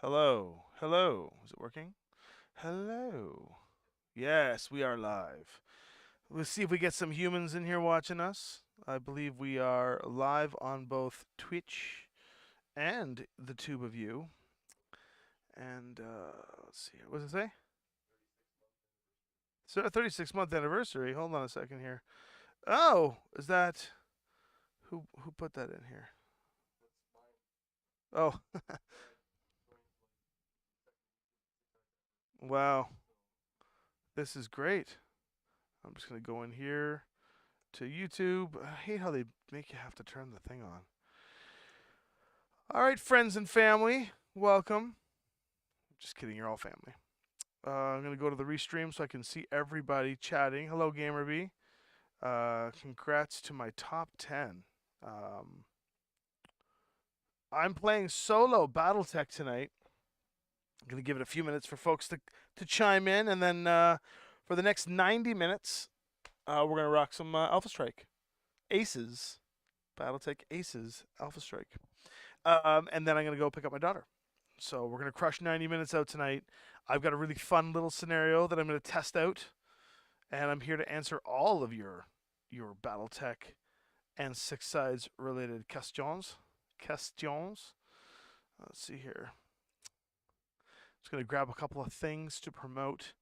Hello. Hello. Is it working? Hello. Yes, we are live. Let's see if we get some humans in here watching us. I believe we are live on both Twitch and the tube of you. And let's see here. What does it say? So a 36-month anniversary. Hold on a second here. Oh, is that who put that in here? Oh, wow. This is great. I'm just gonna go in here to YouTube. I hate how they make you have to turn the thing on. All right, friends and family, welcome. Just kidding, you're all family. I'm gonna go to the restream so I can see everybody chatting. Hello, GamerB. Congrats to my top 10. Um, I'm playing solo Battletech tonight. I'm gonna give it a few minutes for folks to chime in, and then for the next 90 minutes, we're gonna rock some Alpha Strike Aces, Battletech Aces Alpha Strike. And then I'm going to go pick up my daughter. So we're going to crush 90 minutes out tonight. I've got a really fun little scenario that I'm going to test out. And I'm here to answer all of your Battletech and Six Sides related questions. Let's see here. Just going to grab a couple of things to promote.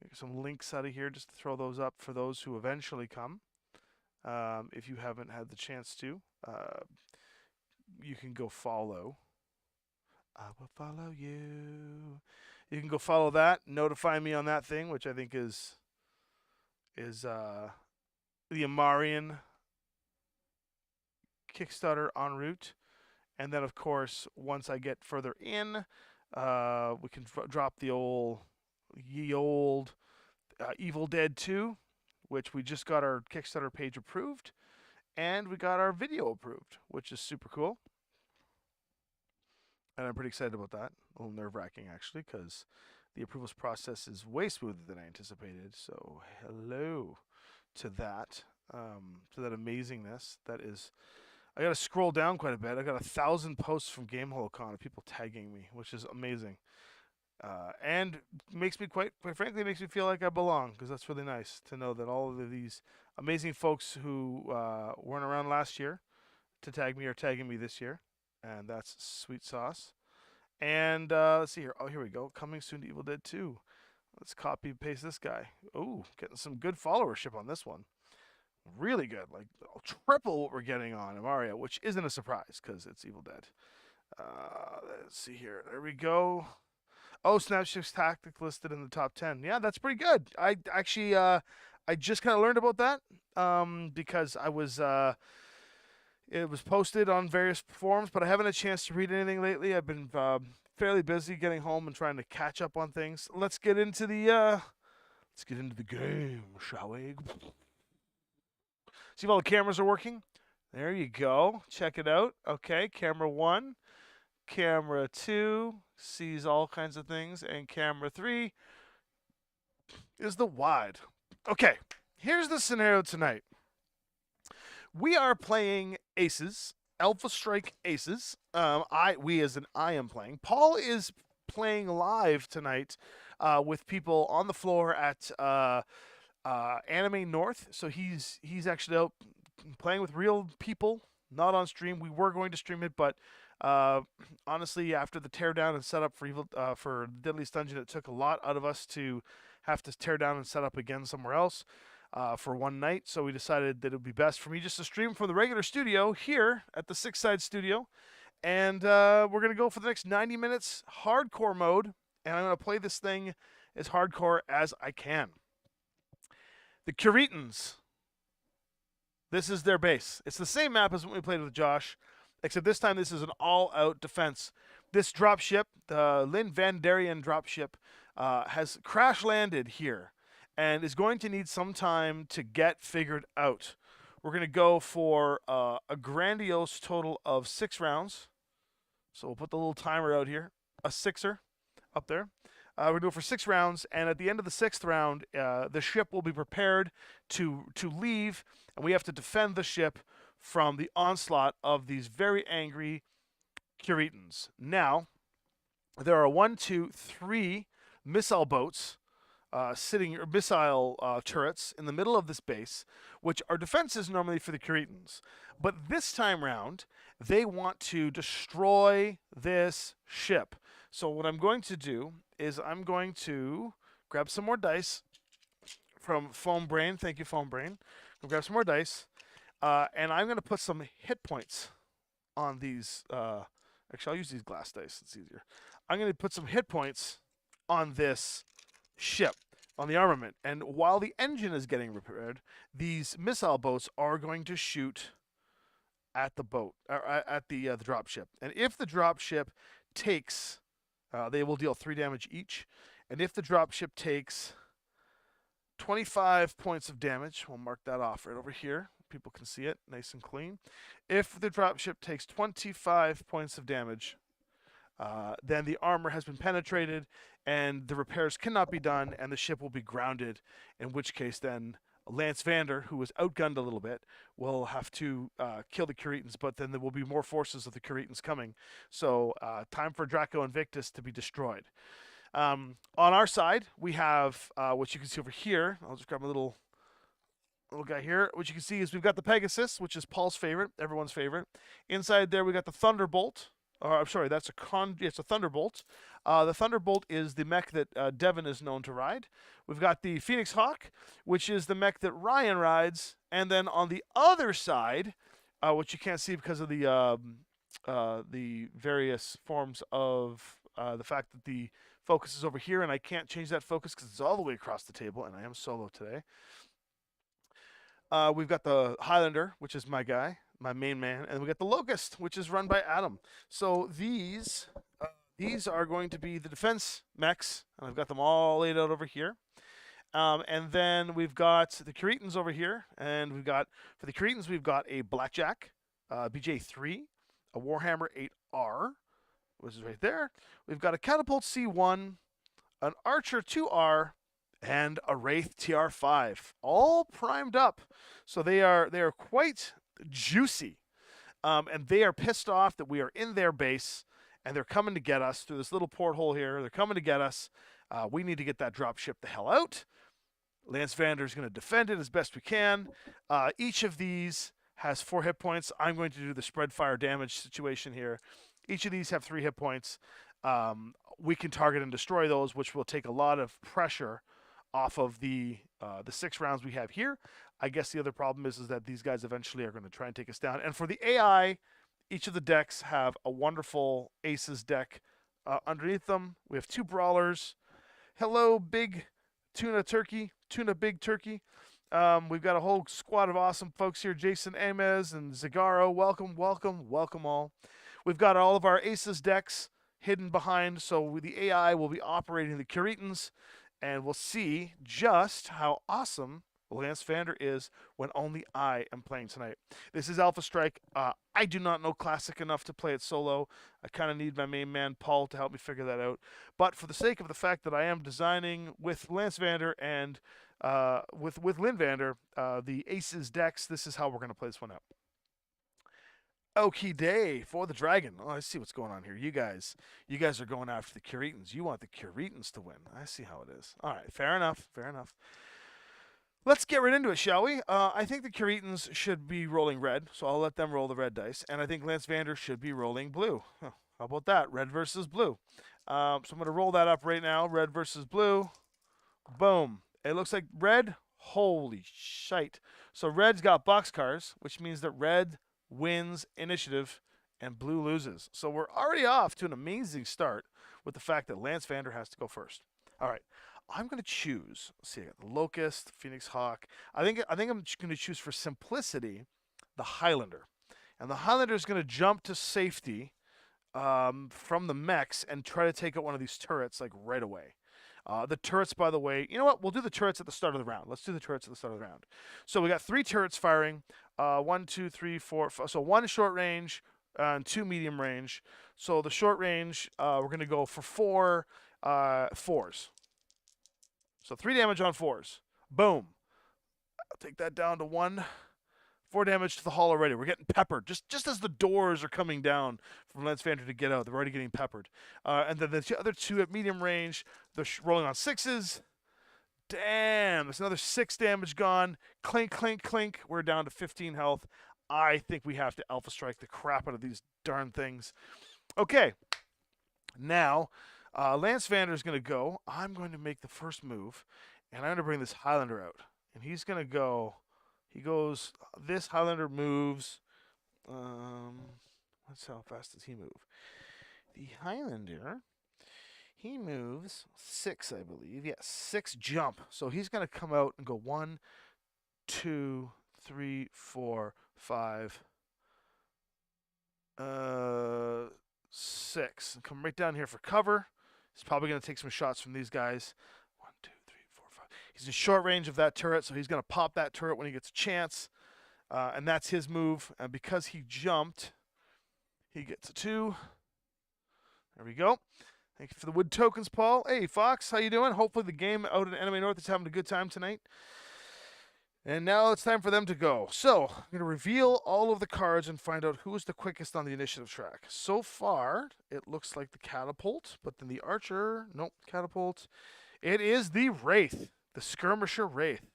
Get some links out of here just to throw those up for those who eventually come. If you haven't had the chance to, you can go follow. I will follow you. You can go follow that. Notify me on that thing, which I think is the Amarian Kickstarter en route. And then, of course, once I get further in, we can drop the ye old Evil Dead 2, which we just got our Kickstarter page approved, and we got our video approved, which is super cool. And I'm pretty excited about that. A little nerve-wracking, actually, because the approvals process is way smoother than I anticipated. So hello to that amazingness. That is, I got to scroll down quite a bit. I got 1,000 posts from GameholeCon of people tagging me, which is amazing. And makes me quite frankly, makes me feel like I belong, because that's really nice to know that all of these amazing folks who weren't around last year to tag me are tagging me this year, and that's sweet sauce. And let's see here. Oh, here we go. Coming soon to Evil Dead 2. Let's copy and paste this guy. Oh, getting some good followership on this one. Really good. Like triple what we're getting on Amaria, which isn't a surprise because it's Evil Dead. Let's see here. There we go. Oh, Snapshot's Tactic listed in the top 10. Yeah, that's pretty good. I actually, I just kind of learned about that because it was posted on various forums, but I haven't had a chance to read anything lately. I've been fairly busy getting home and trying to catch up on things. Let's get into the game, shall we? See if all the cameras are working. There you go. Check it out. Okay, camera 1, camera 2 sees all kinds of things, and camera 3 is the wide. Okay, here's the scenario tonight. We are playing Aces, Alpha Strike Aces. I am playing. Paul is playing live tonight with people on the floor at Anime North. So he's actually out playing with real people, not on stream. We were going to stream it, but honestly, after the teardown and setup for Deadliest Dungeon, it took a lot out of us to have to tear down and set up again somewhere else. For one night, so we decided that it would be best for me just to stream from the regular studio here at the Six Side Studio, and we're gonna go for the next 90 minutes hardcore mode, and I'm gonna play this thing as hardcore as I can. The Curetans. This is their base. It's the same map as when we played with Josh, except this time this is an all-out defense. This dropship, the Lynnvander dropship, has crash landed here and is going to need some time to get figured out. We're going to go for a grandiose total of 6 rounds. So we'll put the little timer out here, a sixer up there. We're going to go for 6 rounds, and at the end of the 6th round, the ship will be prepared to leave, and we have to defend the ship from the onslaught of these very angry Curetans. Now, there are 1, 2, 3 missile boats sitting, or missile turrets in the middle of this base, which are defenses normally for the Cretans. But this time round, they want to destroy this ship. So what I'm going to do is I'm going to grab some more dice from Foam Brain. Thank you, Foam Brain. I'll grab some more dice, and I'm going to put some hit points on these. Actually, I'll use these glass dice. It's easier. I'm going to put some hit points on this ship, on the armament. And while the engine is getting repaired, these missile boats are going to shoot at the boat, or at the drop ship. And if the drop ship takes, they will deal 3 damage each. And if the drop ship takes 25 points of damage, we'll mark that off right over here. People can see it nice and clean. If the dropship takes 25 points of damage, then the armor has been penetrated and the repairs cannot be done and the ship will be grounded, in which case then Lynnvander, who was outgunned a little bit, will have to kill the Cretans, but then there will be more forces of the Cretans coming. So time for Draco Invictus to be destroyed. On our side, we have what you can see over here. I'll just grab my little guy here. What you can see is we've got the Pegasus, which is Paul's favorite, everyone's favorite. Inside there, we got the Thunderbolt. Or I'm sorry, that's it's a Thunderbolt. The Thunderbolt is the mech that Devin is known to ride. We've got the Phoenix Hawk, which is the mech that Ryan rides. And then on the other side, which you can't see because of the various forms of the fact that the focus is over here, and I can't change that focus because it's all the way across the table, and I am solo today. We've got the Highlander, which is my guy, my main man, and we got the Locust, which is run by Adam. So these are going to be the defense mechs, and I've got them all laid out over here. And then we've got the Cretans over here, and for the Cretans, we've got a Blackjack, BJ3, a Warhammer 8R, which is right there. We've got a Catapult C1, an Archer 2R, and a Wraith TR5, all primed up. So they are quite juicy, and they are pissed off that we are in their base, and they're coming to get us through this little porthole here. They're coming to get us. We need to get that drop ship the hell out. Lynnvander is going to defend it as best we can. Each of these has 4 hit points. I'm going to do the spread fire damage situation here. Each of these have 3 hit points. We can target and destroy those, which will take a lot of pressure off of the 6 rounds we have here. I guess the other problem is that these guys eventually are going to try and take us down. And for the AI, each of the decks have a wonderful Aces deck underneath them. We have 2 Brawlers. Hello, Big Tuna Big Turkey. We've got a whole squad of awesome folks here. Jason Amez and Zagaro. Welcome, welcome, welcome all. We've got all of our Aces decks hidden behind, so the AI will be operating the Cretans, and we'll see just how awesome Lynnvander is when only I am playing tonight. This is Alpha Strike. I do not know Classic enough to play it solo. I kind of need my main man, Paul, to help me figure that out. But for the sake of the fact that I am designing with Lynnvander and with Lynnvander, the Aces decks, this is how we're going to play this one out. Okie day for the dragon. Oh, I see what's going on here. You guys are going after the Cretans. You want the Cretans to win. I see how it is. All right, fair enough. Fair enough. Let's get right into it, shall we? I think the Cretans should be rolling red, so I'll let them roll the red dice. And I think Lynnvander should be rolling blue. Huh, how about that? Red versus blue. So I'm going to roll that up right now. Red versus blue. Boom. It looks like red. Holy shite. So red's got boxcars, which means that red wins initiative and blue loses. So we're already off to an amazing start with the fact that Lynnvander has to go first. All right. I'm going to choose, let's see, I got the Locust, Phoenix Hawk. I think I'm going to choose for simplicity the Highlander. And the Highlander is going to jump to safety from the mechs and try to take out one of these turrets like right away. The turrets, by the way, you know what? We'll do the turrets at the start of the round. Let's do the turrets at the start of the round. So we got 3 turrets firing. 1, 2, 3, 4. So 1 short range and 2 medium range. So the short range, we're going to go for 4 4s. So 3 damage on 4s. Boom. I'll take that down to 1 4 damage to the hull already. We're getting peppered. Just as the doors are coming down from Lynnvander to get out, they're already getting peppered. And then the other 2 at medium range, they're rolling on 6s. Damn, there's another 6 damage gone. Clink, clink, clink. We're down to 15 health. I think we have to Alpha Strike the crap out of these darn things. Okay. Now, Lynnvander is going to go. I'm going to make the first move, and I'm going to bring this Highlander out. And he's going to go. He goes. This Highlander moves. Let's how fast does he move? The Highlander. He moves 6, I believe. Yes, 6 jump. So he's going to come out and go 1, 2, 3, 4, 5, 6. And come right down here for cover. He's probably going to take some shots from these guys. 1, 2, 3, 4, 5. He's in short range of that turret, so he's going to pop that turret when he gets a chance. And that's his move. And because he jumped, he gets a 2. There we go. Thank you for the wood tokens, Paul. Hey, Fox, how you doing? Hopefully the game out in Anime North is having a good time tonight. And now it's time for them to go. So, I'm going to reveal all of the cards and find out who is the quickest on the initiative track. So far, it looks like the Catapult, but then the Archer, nope, Catapult. It is the Wraith, the Skirmisher Wraith,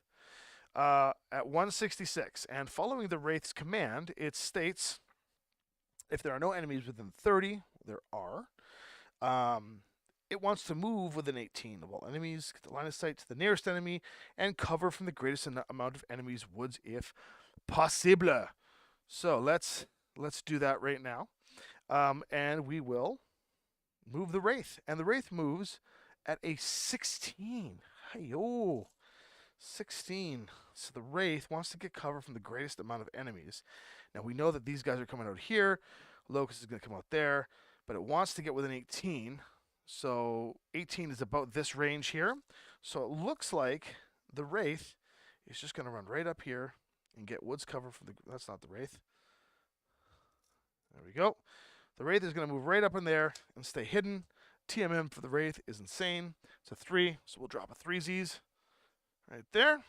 at 166. And following the Wraith's command, it states, if there are no enemies within 30, there are. It wants to move within 18 of all enemies, get the line of sight to the nearest enemy, and cover from the greatest amount of enemies' woods if possible. So let's do that right now. And we will move the Wraith. And the Wraith moves at a 16. Hey-yo. 16. So the Wraith wants to get cover from the greatest amount of enemies. Now we know that these guys are coming out here. Locust is going to come out there. But it wants to get within 18. So 18 is about this range here. So it looks like the Wraith is just going to run right up here and get woods cover from the... That's not the Wraith. There we go. The Wraith is going to move right up in there and stay hidden. TMM for the Wraith is insane. It's a 3, so we'll drop a 3Zs right there.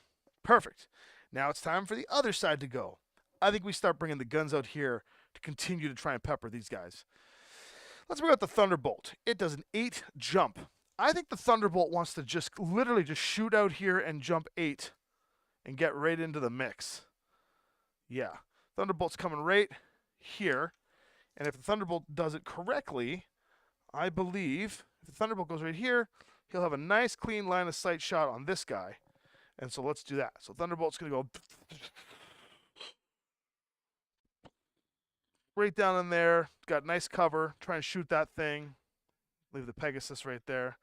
Perfect. Now it's time for the other side to go. I think we start bringing the guns out here to continue to try and pepper these guys. Let's bring out the Thunderbolt. It does an 8 jump. I think the Thunderbolt wants to just literally just shoot out here and jump 8 and get right into the mix. Yeah. Thunderbolt's coming right here. And if the Thunderbolt does it correctly, I believe if the Thunderbolt goes right here, he'll have a nice clean line of sight shot on this guy. And so let's do that. So Thunderbolt's going to go right down in there. Got nice cover. Try and shoot that thing. Leave the Pegasus right there.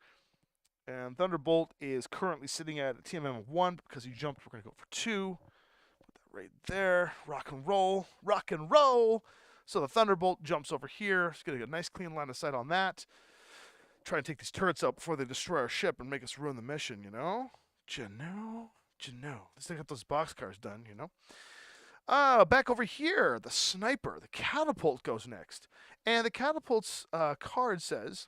And Thunderbolt is currently sitting at a TMM of 1 because he jumped. We're going to go for 2. Put that right there. Rock and roll. Rock and roll. So the Thunderbolt jumps over here. He's going to get a nice clean line of sight on that. Try and take these turrets out before they destroy our ship and make us ruin the mission, you know? Let's get those boxcars done, you know? Back over here, the Sniper, the Catapult goes next. And the Catapult's card says,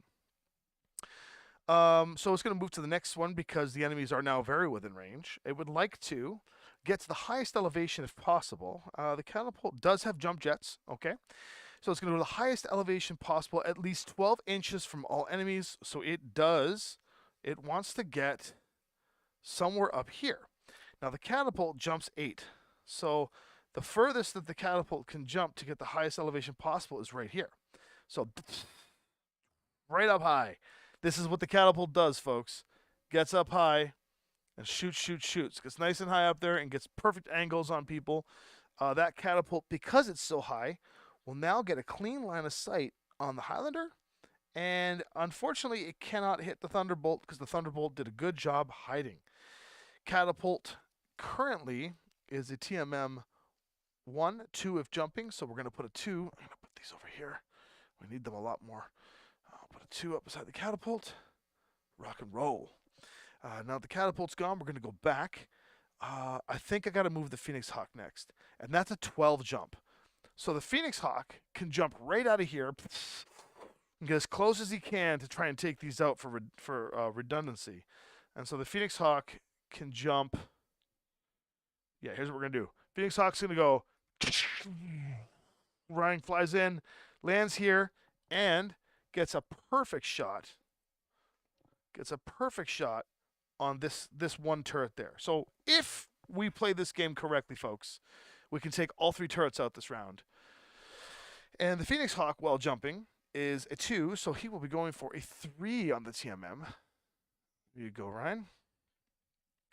so it's going to move to the next one because the enemies are now very within range. It would like to get to the highest elevation if possible. The Catapult does have jump jets, okay? So it's going to go to the highest elevation possible, at least 12 inches from all enemies. So it wants to get somewhere up here. Now the Catapult jumps 8. So the furthest that the Catapult can jump to get the highest elevation possible is right here. So right up high. This is what the Catapult does, folks. Gets up high and shoots. Gets nice and high up there and gets perfect angles on people. That Catapult, because it's so high, will now get a clean line of sight on the Highlander. And unfortunately, it cannot hit the Thunderbolt because the Thunderbolt did a good job hiding. Catapult currently is a TMM 1, 2 if jumping, so we're going to put a 2. I'm going to put these over here. We need them a lot more. I'll put a 2 up beside the Catapult. Rock and roll. Now the Catapult's gone. We're going to go back. I think I got to move the Phoenix Hawk next, and that's a 12 jump. So the Phoenix Hawk can jump right out of here and get as close as he can to try and take these out for redundancy. And so the Phoenix Hawk can jump. Yeah, here's what we're going to do. Phoenix Hawk's going to go Ryan flies in, lands here, and gets a perfect shot. Gets a perfect shot on this one turret there. So if we play this game correctly, folks, we can take all 3 turrets out this round. And the Phoenix Hawk, while jumping, is a 2, so he will be going for a 3 on the TMM. Here you go, Ryan.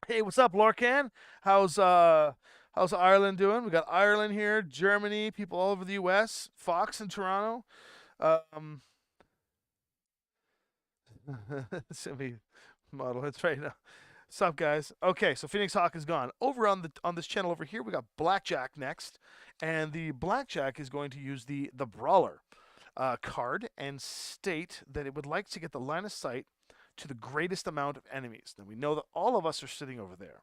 Hey, what's up, Lorcan? How's Ireland doing? We got Ireland here, Germany, people all over the U.S., Fox in Toronto. Semi model. It's right now. What's up, guys? Okay, so Phoenix Hawk is gone. Over on this channel over here, we got Blackjack next, and the Blackjack is going to use the Brawler card and state that it would like to get the line of sight to the greatest amount of enemies. Now we know that all of us are sitting over there.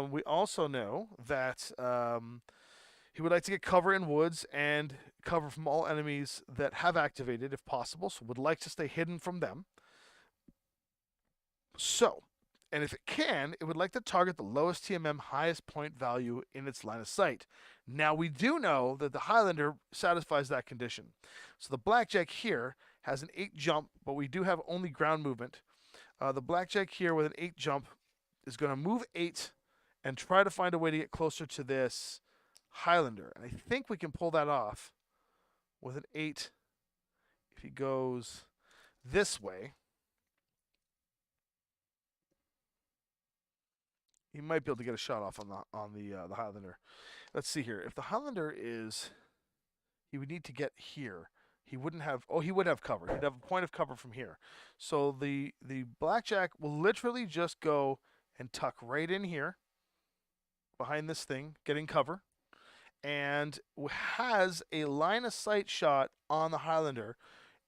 We also know that he would like to get cover in woods and cover from all enemies that have activated if possible, so would like to stay hidden from them. So, and if it can, it would like to target the lowest TMM highest point value in its line of sight. Now we do know that the Highlander satisfies that condition. So the Blackjack here has an 8 jump, but we do have only ground movement. The Blackjack here with an 8 jump is going to move 8 and try to find a way to get closer to this Highlander. And I think we can pull that off with an 8 if he goes this way. He might be able to get a shot off on the Highlander. Let's see here. If the Highlander is, he would need to get here. He wouldn't have. Oh, he would have cover. He'd have a point of cover from here. So the Blackjack will literally just go and tuck right in here, behind this thing, getting cover, and has a line of sight shot on the Highlander,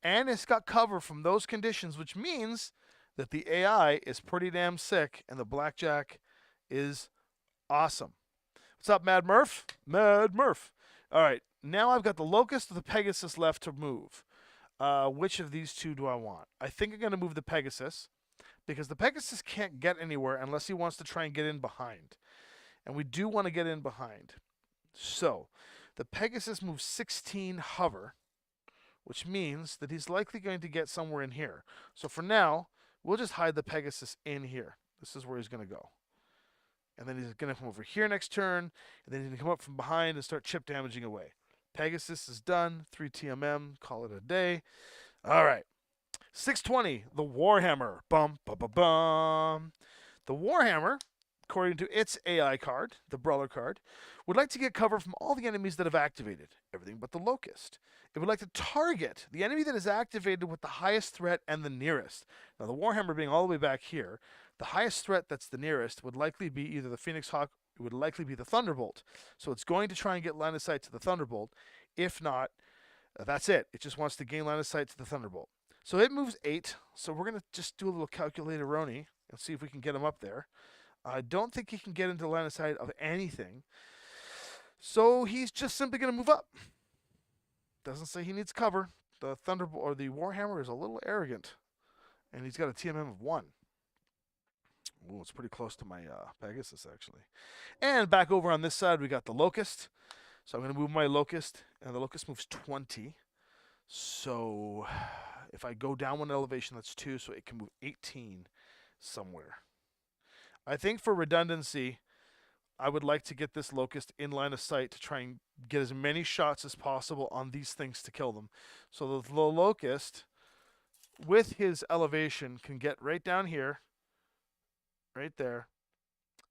and it's got cover from those conditions, which means that the AI is pretty damn sick, and the Blackjack is awesome. What's up, Mad Murph? Mad Murph. All right, now I've got the Locust or the Pegasus left to move. Which of these 2 do I want? I think I'm going to move the Pegasus, because the Pegasus can't get anywhere unless he wants to try and get in behind. And we do want to get in behind. So, the Pegasus moves 16 hover, which means that he's likely going to get somewhere in here. So for now, we'll just hide the Pegasus in here. This is where he's going to go. And then he's going to come over here next turn, and then he's going to come up from behind and start chip damaging away. Pegasus is done. 3 TMM. Call it a day. All right. 620, the Warhammer. Bum, bum, bum, bum. The Warhammer, according to its AI card, the Brawler card, would like to get cover from all the enemies that have activated, everything but the Locust. It would like to target the enemy that is activated with the highest threat and the nearest. Now, the Warhammer being all the way back here, the highest threat that's the nearest would likely be either the Phoenix Hawk, it would likely be the Thunderbolt. So it's going to try and get line of sight to the Thunderbolt. If not, that's it. It just wants to gain line of sight to the Thunderbolt. So it moves 8. So we're going to just do a little calculator-roni and see if we can get him up there. I don't think he can get into line of sight of anything. So he's just simply going to move up. Doesn't say he needs cover. The Thunderbolt or the Warhammer is a little arrogant. And he's got a TMM of 1. Ooh, it's pretty close to my Pegasus, actually. And back over on this side, we got the Locust. So I'm going to move my Locust. And the Locust moves 20. So if I go down 1 elevation, that's 2. So it can move 18 somewhere. I think for redundancy, I would like to get this Locust in line of sight to try and get as many shots as possible on these things to kill them. So the Locust, with his elevation, can get right down here, right there.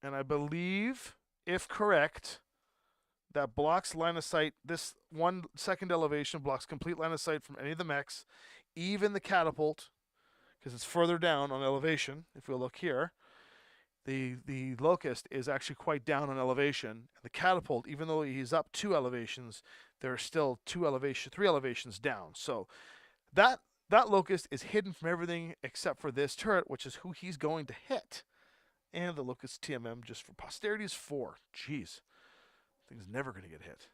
And I believe, if correct, that blocks line of sight. This 1 second elevation blocks complete line of sight from any of the mechs, even the catapult, because it's further down on elevation. If we look here, the Locust is actually quite down on elevation. The catapult, even though he's up 2 elevations, there are still 3 elevations down. So that Locust is hidden from everything except for this turret, which is who he's going to hit. And the Locust TMM, just for posterity, is 4. Jeez. Thing's never going to get hit.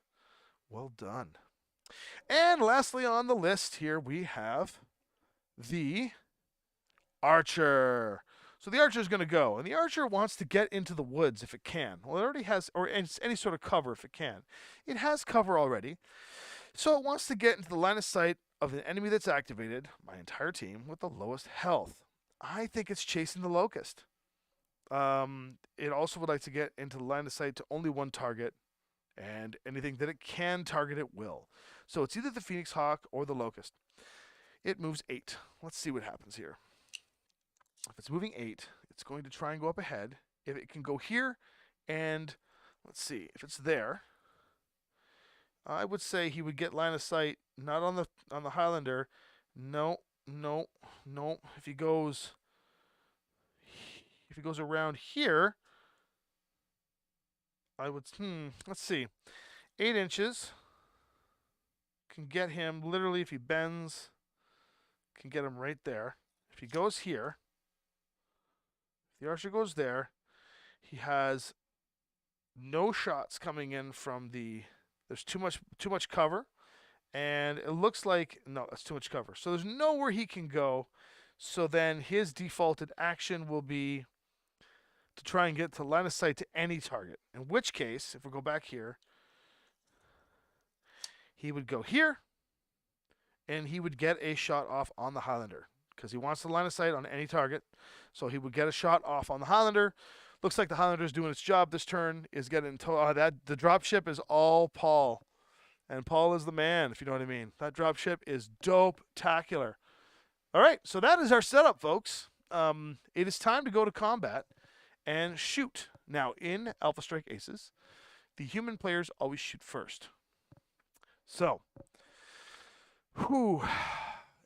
Well done. And lastly on the list here, we have the Archer. So the archer is going to go, and the archer wants to get into the woods if it can. Well, it already has, or any sort of cover if it can. It has cover already, so it wants to get into the line of sight of an enemy that's activated, my entire team, with the lowest health. I think it's chasing the locust. It also would like to get into the line of sight to only one target, and anything that it can target it will. So it's either the Phoenix Hawk or the locust. It moves 8. Let's see what happens here. If it's moving 8, it's going to try and go up ahead. If it can go here, and let's see, if it's there, I would say he would get line of sight, not on the Highlander. No. If he goes around here, I would let's see. 8 inches can get him literally if he bends, can get him right there. If he goes here, if the archer goes there, he has no shots coming in from the. There's too much cover, and it looks like no, that's too much cover. So there's nowhere he can go. So then his defaulted action will be to try and get to line of sight to any target. In which case, if we go back here, he would go here, and he would get a shot off on the Highlander because he wants the line of sight on any target. So he would get a shot off on the Highlander. Looks like the Highlander is doing its job this turn. Is getting the dropship is all Paul, and Paul is the man, if you know what I mean. That dropship is dope-tacular. All right, so that is our setup, folks. It is time to go to combat and shoot. Now, in Alpha Strike Aces, the human players always shoot first. So,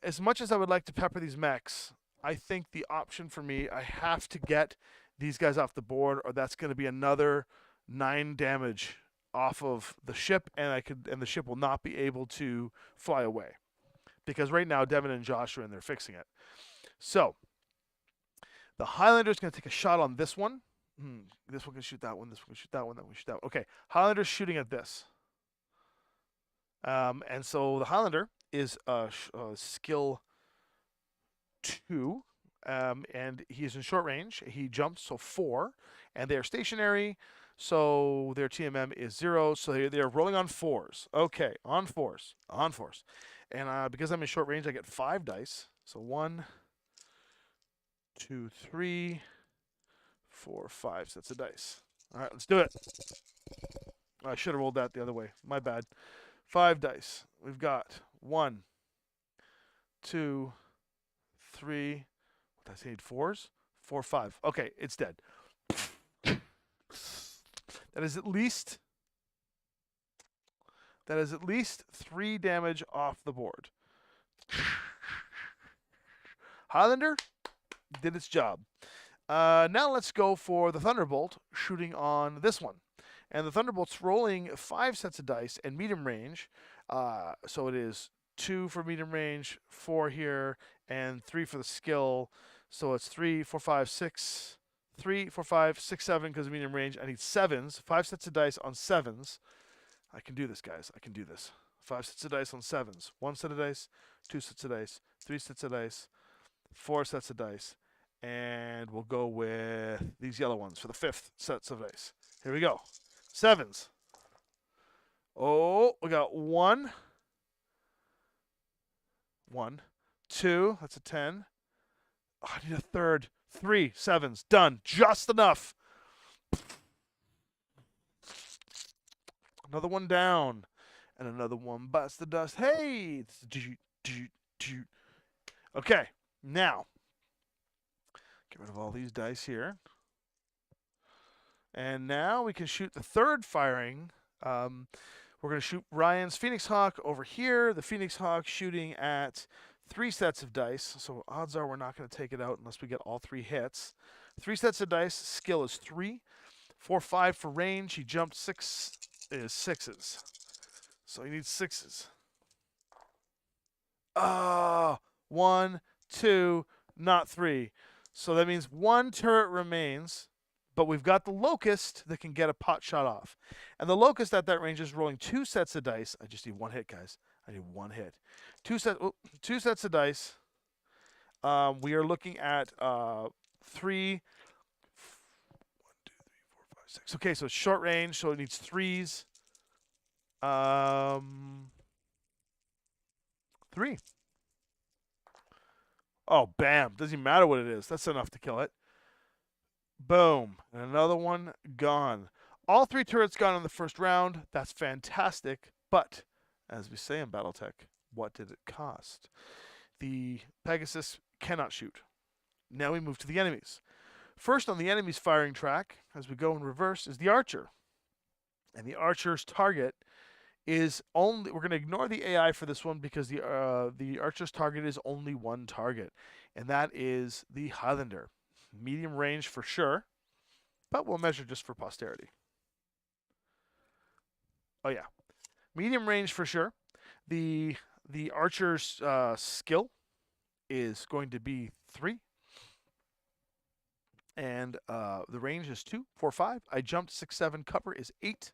as much as I would like to pepper these mechs, I think the option for me, I have to get these guys off the board, or that's going to be another 9 damage off of the ship, and the ship will not be able to fly away. Because right now, Devin and Josh are in there fixing it. So, the Highlander is going to take a shot on this one. This one can shoot that one, this one can shoot that one, that one can shoot that one. Okay, Highlander's shooting at this. And so the Highlander is skill 2. And he is in short range. He jumps, so 4. And they are stationary, so their TMM is 0. So they are rolling on 4s. Okay, on 4s. And because I'm in short range, I get 5 dice. So 1, 2, 3, 4, 5 sets of dice. All right, let's do it. I should have rolled that the other way. My bad. 5 dice. We've got 1, 2, 3. What did I say? 4s? 4, 5. Okay, it's dead. That is at least 3 damage off the board. Highlander did its job. Now let's go for the Thunderbolt shooting on this one. And the Thunderbolt's rolling 5 sets of dice and medium range. So it is 2 for medium range, 4 here, and 3 for the skill. So it's 3, 4, 5, 6. 3, 4, 5, 6, 7 because of medium range. I need 7s. 5 sets of dice on 7s. I can do this, guys. I can do this. 5 sets of dice on 7s. 1 set of dice, 2 sets of dice, 3 sets of dice, 4 sets of dice. And we'll go with these yellow ones for the 5th sets of dice. Here we go. 7s. Oh, we got 1. 1. 2. That's a 10. Oh, I need a 3rd. 3 7s. Done. Just enough. Another one down. And another one bites the dust. Hey! Okay. Now, get rid of all these dice here. And now we can shoot the 3rd firing. We're going to shoot Ryan's Phoenix Hawk over here. The Phoenix Hawk shooting at 3 sets of dice. So odds are we're not going to take it out unless we get all 3 hits. 3 sets of dice. Skill is 3. 4, 5 for range. He jumped 6 is 6s. So he needs 6s. 1, 2, not 3. So that means 1 turret remains. But we've got the Locust that can get a pot shot off. And the Locust at that range is rolling 2 sets of dice. I just need 1 hit, guys. I need 1 hit. 2 sets of dice. We are looking at 3. 1, 2, 3, 4, 5, 6. Okay, so it's short range, so it needs 3s. 3. Oh, bam. Doesn't even matter what it is. That's enough to kill it. Boom. And another one gone. All 3 turrets gone in the first round. That's fantastic. But, as we say in Battletech, what did it cost? The Pegasus cannot shoot. Now we move to the enemies. First on the enemy's firing track, as we go in reverse, is the archer. And the archer's target is only, we're going to ignore the AI for this one because the archer's target is only one target, and that is the Highlander. Medium range for sure, but we'll measure just for posterity. Oh yeah, medium range for sure. The archer's skill is going to be 3. And the range is 2, 4, 5. I jumped 6, 7. Cover is 8.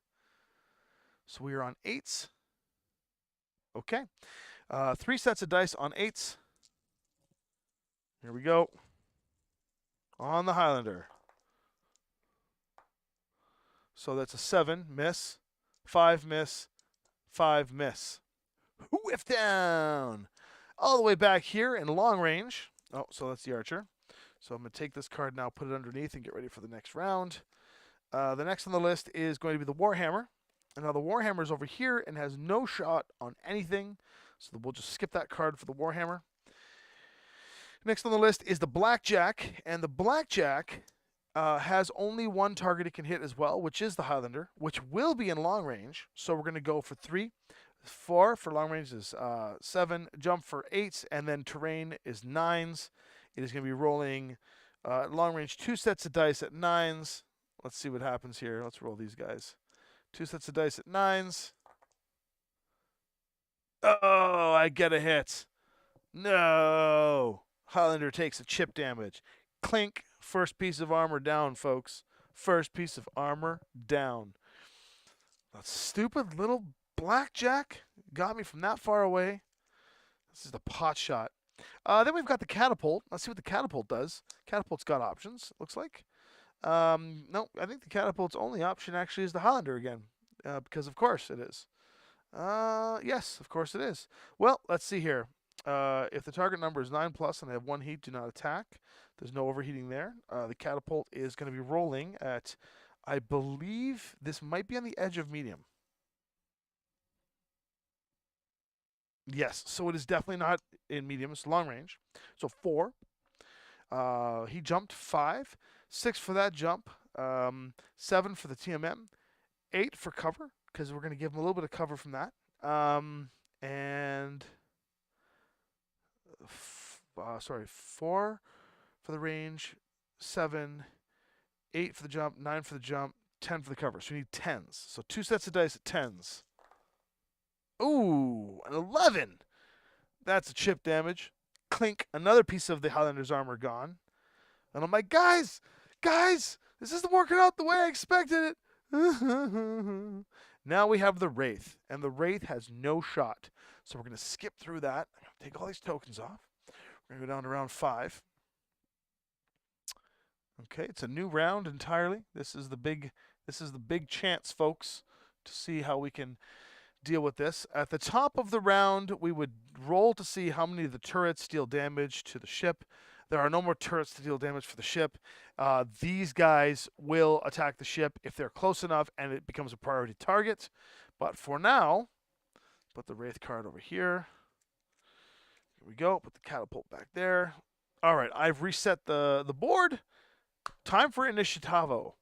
So we are on 8s. Okay. 3 sets of dice on 8s. Here we go. On the Highlander. So that's a 7, miss. 5, miss. 5, miss. Whiff down. All the way back here in long range. Oh, so that's the archer. So I'm going to take this card now, put it underneath, and get ready for the next round. The next on the list is going to be the Warhammer. And now the Warhammer is over here and has no shot on anything. So we'll just skip that card for the Warhammer. Next on the list is the Blackjack. And the Blackjack has only one target it can hit as well, which is the Highlander, which will be in long range. So we're going to go for 3. 4 for long range is 7. Jump for 8s. And then terrain is 9s. It is going to be rolling long range 2 sets of dice at 9s. Let's see what happens here. Let's roll these guys. 2 sets of dice at 9s. Oh, I get a hit. No. Highlander takes a chip damage. Clink. First piece of armor down, folks. First piece of armor down. That stupid little Blackjack got me from that far away. This is the pot shot. Then we've got the catapult. Let's see what the catapult does. Catapult's got options, looks like. No, I think the catapult's only option actually is the Highlander again. Because of course it is. Yes, of course it is. Well, let's see here. If the target number is 9+ and I have 1 heat, do not attack. There's no overheating there. The catapult is going to be rolling at, I believe this might be on the edge of medium. Yes, so it is definitely not in medium. It's long range. So 4. He jumped 5. 6 for that jump. 7 for the TMM. 8 for cover, because we're going to give him a little bit of cover from that. And 4 for the range. 7. 8 for the jump. 9 for the jump. 10 for the cover. So we need 10s. So 2 sets of dice at 10s. Ooh, an 11. That's a chip damage. Clink, another piece of the Highlander's armor gone. And I'm like, guys, this isn't working out the way I expected it. Now we have the Wraith, and the Wraith has no shot. So we're going to skip through that. I'm going to take all these tokens off. We're going to go down to round 5. Okay, it's a new round entirely. This is the big chance, folks, to see how we can deal with this. At the top of the round, we would roll to see how many of the turrets deal damage to the ship. There are no more turrets to deal damage for the ship. These guys will attack the ship if they're close enough and it becomes a priority target. But for now, put the Wraith card over here. Here we go. Put the catapult back there. All right, I've reset the board. Time for Initiativo.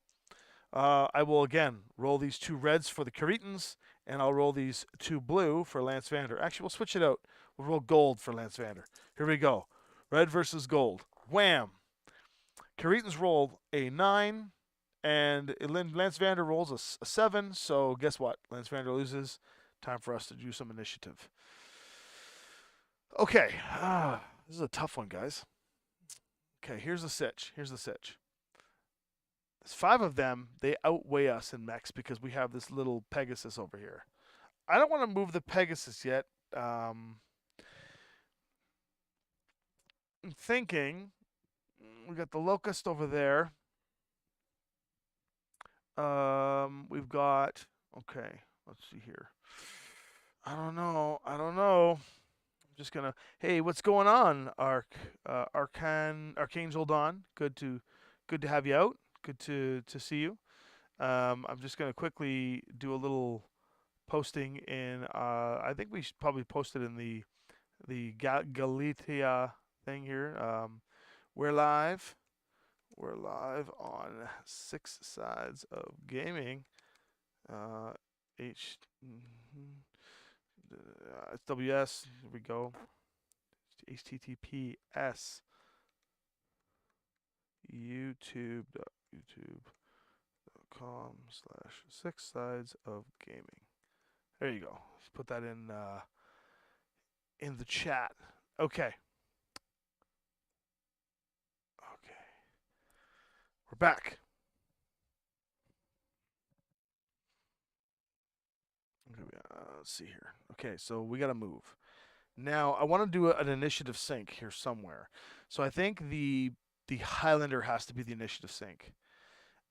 I will again roll these 2 reds for the Caritans, and I'll roll these 2 blue for Lynnvander. Actually, we'll switch it out. We'll roll gold for Lynnvander. Here we go. Red versus gold. Wham! Caritans roll a 9, and Lynnvander rolls a 7. So guess what? Lynnvander loses. Time for us to do some initiative. Okay. This is a tough one, guys. Okay, here's the sitch. There's 5 of them. They outweigh us in mechs because we have this little Pegasus over here. I don't want to move the Pegasus yet. I'm thinking We got the Locust over there. We've got. Okay, let's see here. I don't know. I'm just gonna. Hey, what's going on, Archangel Dawn? Good to have you out. Good to see you. I'm just gonna quickly do a little posting in. I think we should probably post it in the Galicia thing here. We're live. We're live on Six Sides of Gaming. H. It's WS. Here we go. HTTPS. YouTube.com/ Six Sides of Gaming. There you go. Let's put that in the chat. Okay. We're back. Let's see here. Okay, so we got to move. Now, I want to do an initiative sync here somewhere. So I think the Highlander has to be the initiative sync.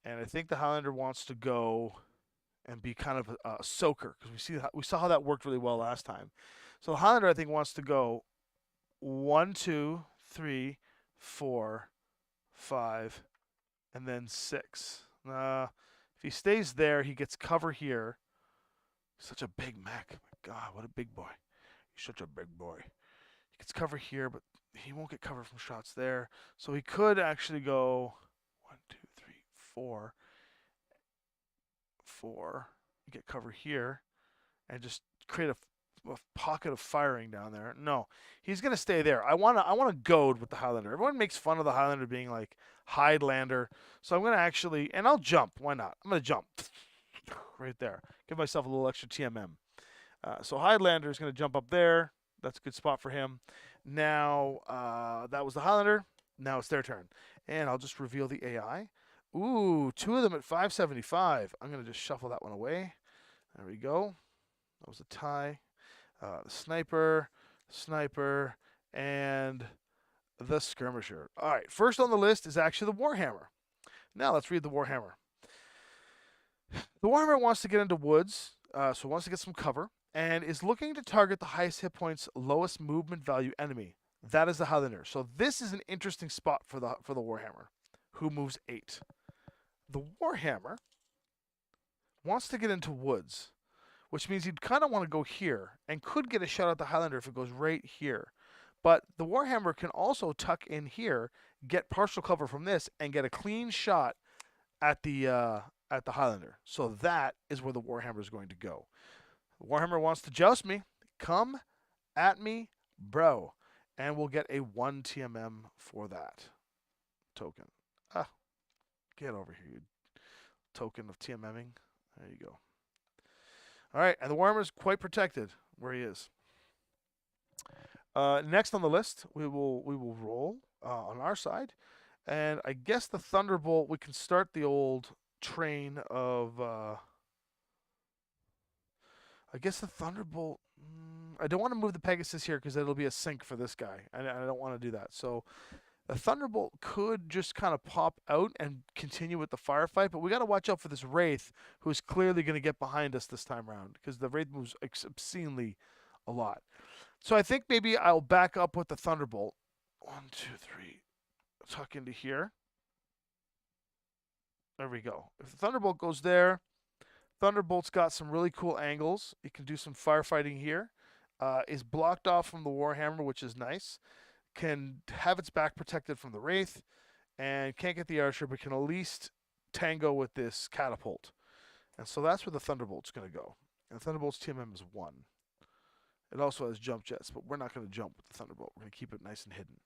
And I think the Highlander wants to go and be kind of a soaker because we saw how that worked really well last time. So the Highlander I think wants to go 1, 2, 3, 4, 5, and then 6. If he stays there, he gets cover here. Such a big mech. My God, what a big boy. He's such a big boy. He gets cover here, but he won't get cover from shots there. So he could actually go 1, 2, 3, 4. 4. Get cover here and just create a pocket of firing down there. No, he's gonna stay there. I wanna goad with the Highlander. Everyone makes fun of the Highlander being like Highlander, so I'm gonna actually, and I'll jump. Why not? I'm gonna jump right there. Give myself a little extra TMM. So Highlander is gonna jump up there. That's a good spot for him. Now that was the Highlander. Now it's their turn, and I'll just reveal the AI. Ooh, 2 of them at 575. I'm gonna just shuffle that one away. There we go. That was a tie. The sniper, and the skirmisher. All right, first on the list is actually the Warhammer. Now let's read the Warhammer. The Warhammer wants to get into woods, so wants to get some cover, and is looking to target the highest hit points, lowest movement value enemy. That is the Highlander. So this is an interesting spot for the Warhammer, who moves 8. The Warhammer wants to get into woods, which means you'd kind of want to go here and could get a shot at the Highlander if it goes right here. But the Warhammer can also tuck in here, get partial cover from this, and get a clean shot at the Highlander. So that is where the Warhammer is going to go. The Warhammer wants to joust me. Come at me, bro. And we'll get a 1 TMM for that token. Get over here, you token of TMMing. There you go. All right, and the Warhammer is quite protected where he is. Next on the list, we will roll on our side, and I guess the Thunderbolt. We can start the old train of. I guess the Thunderbolt. I don't want to move the Pegasus here because it'll be a sink for this guy, and I don't want to do that. So the Thunderbolt could just kind of pop out and continue with the firefight, but we got to watch out for this Wraith, who's clearly going to get behind us this time around because the Wraith moves obscenely a lot. So I think maybe I'll back up with the Thunderbolt. 1, 2, 3. Tuck into here. There we go. If the Thunderbolt goes there, Thunderbolt's got some really cool angles. It can do some firefighting here. Is blocked off from the Warhammer, which is nice. Can have its back protected from the Wraith, and can't get the Archer, but can at least tango with this Catapult. And so that's where the Thunderbolt's going to go. And the Thunderbolt's TMM is 1. It also has jump jets, but we're not going to jump with the Thunderbolt. We're going to keep it nice and hidden.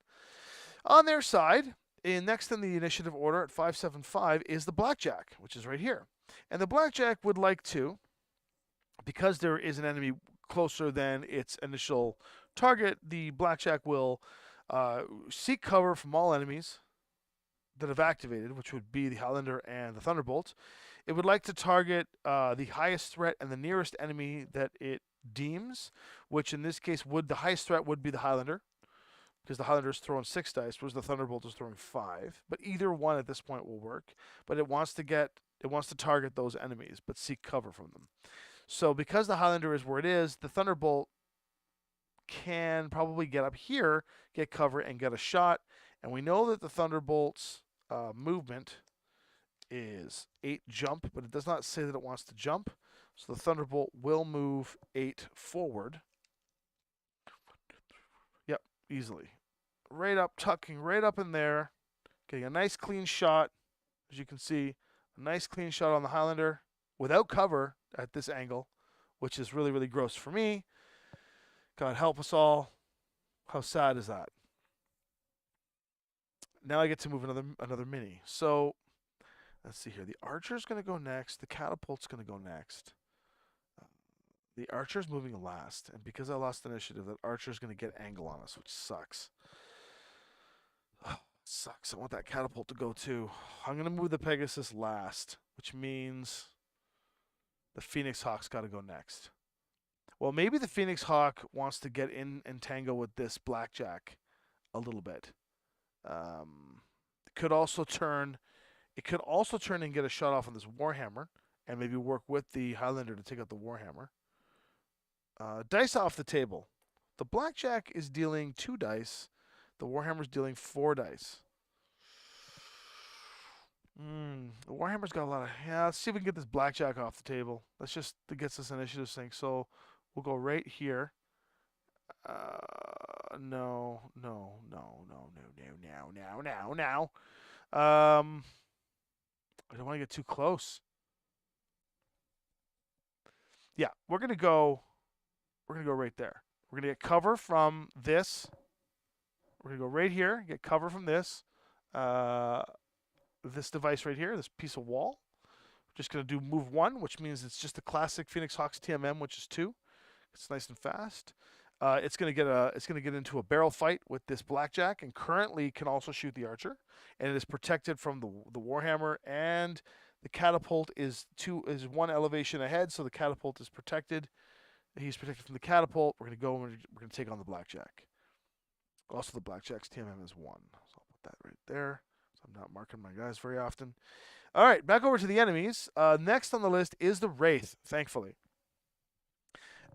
On their side, next in the initiative order at 575 is the Blackjack, which is right here. And the Blackjack would like to, because there is an enemy closer than its initial target, the Blackjack will seek cover from all enemies that have activated, which would be the Highlander and the Thunderbolt. It would like to target the highest threat and the nearest enemy that it deems, which in this case the highest threat would be the Highlander. because the Highlander's throwing 6 dice, whereas the Thunderbolt is throwing 5. But either one at this point will work. But it wants to target those enemies, but seek cover from them. So because the Highlander is where it is, the Thunderbolt can probably get up here, get cover, and get a shot. And we know that the Thunderbolt's movement is 8 jump, but it does not say that it wants to jump. So the Thunderbolt will move 8 forward. Yep, easily. Right up, tucking right up in there. Getting a nice clean shot. As you can see, a nice clean shot on the Highlander without cover at this angle, which is really, really gross for me. God help us all. How sad is that? Now I get to move another mini. So let's see here. The archer's going to go next. The catapult's going to go next. The archer's moving last, and because I lost initiative, that archer's going to get angle on us, which sucks. Sucks. I want that catapult to go too. I'm going to move the Pegasus last, which means the Phoenix Hawk's got to go next. Well, maybe the Phoenix Hawk wants to get in and tango with this Blackjack a little bit. It could also turn and get a shot off on this Warhammer, and maybe work with the Highlander to take out the Warhammer. Dice off the table. The Blackjack is dealing 2 dice. The Warhammer's dealing 4 dice. The Warhammer's got a lot of... Yeah, let's see if we can get this Blackjack off the table. Let's just... That gets us initiative sync. So we'll go right here. No. I don't want to get too close. Yeah, we're gonna go right there. We're gonna get cover from this. We're gonna go right here, get cover from this. This device right here, this piece of wall. We're just gonna do move 1, which means it's just the classic Phoenix Hawks TMM, which is 2. It's nice and fast. It's gonna get into a barrel fight with this Blackjack, and currently can also shoot the archer, and it is protected from the Warhammer, and the catapult is 1 elevation ahead, so the catapult is protected. He's protected from the catapult. We're gonna take on the Blackjack. Also, the Blackjack's TMM is 1, so I'll put that right there. So I'm not marking my guys very often. All right, back over to the enemies. Next on the list is the Wraith, thankfully.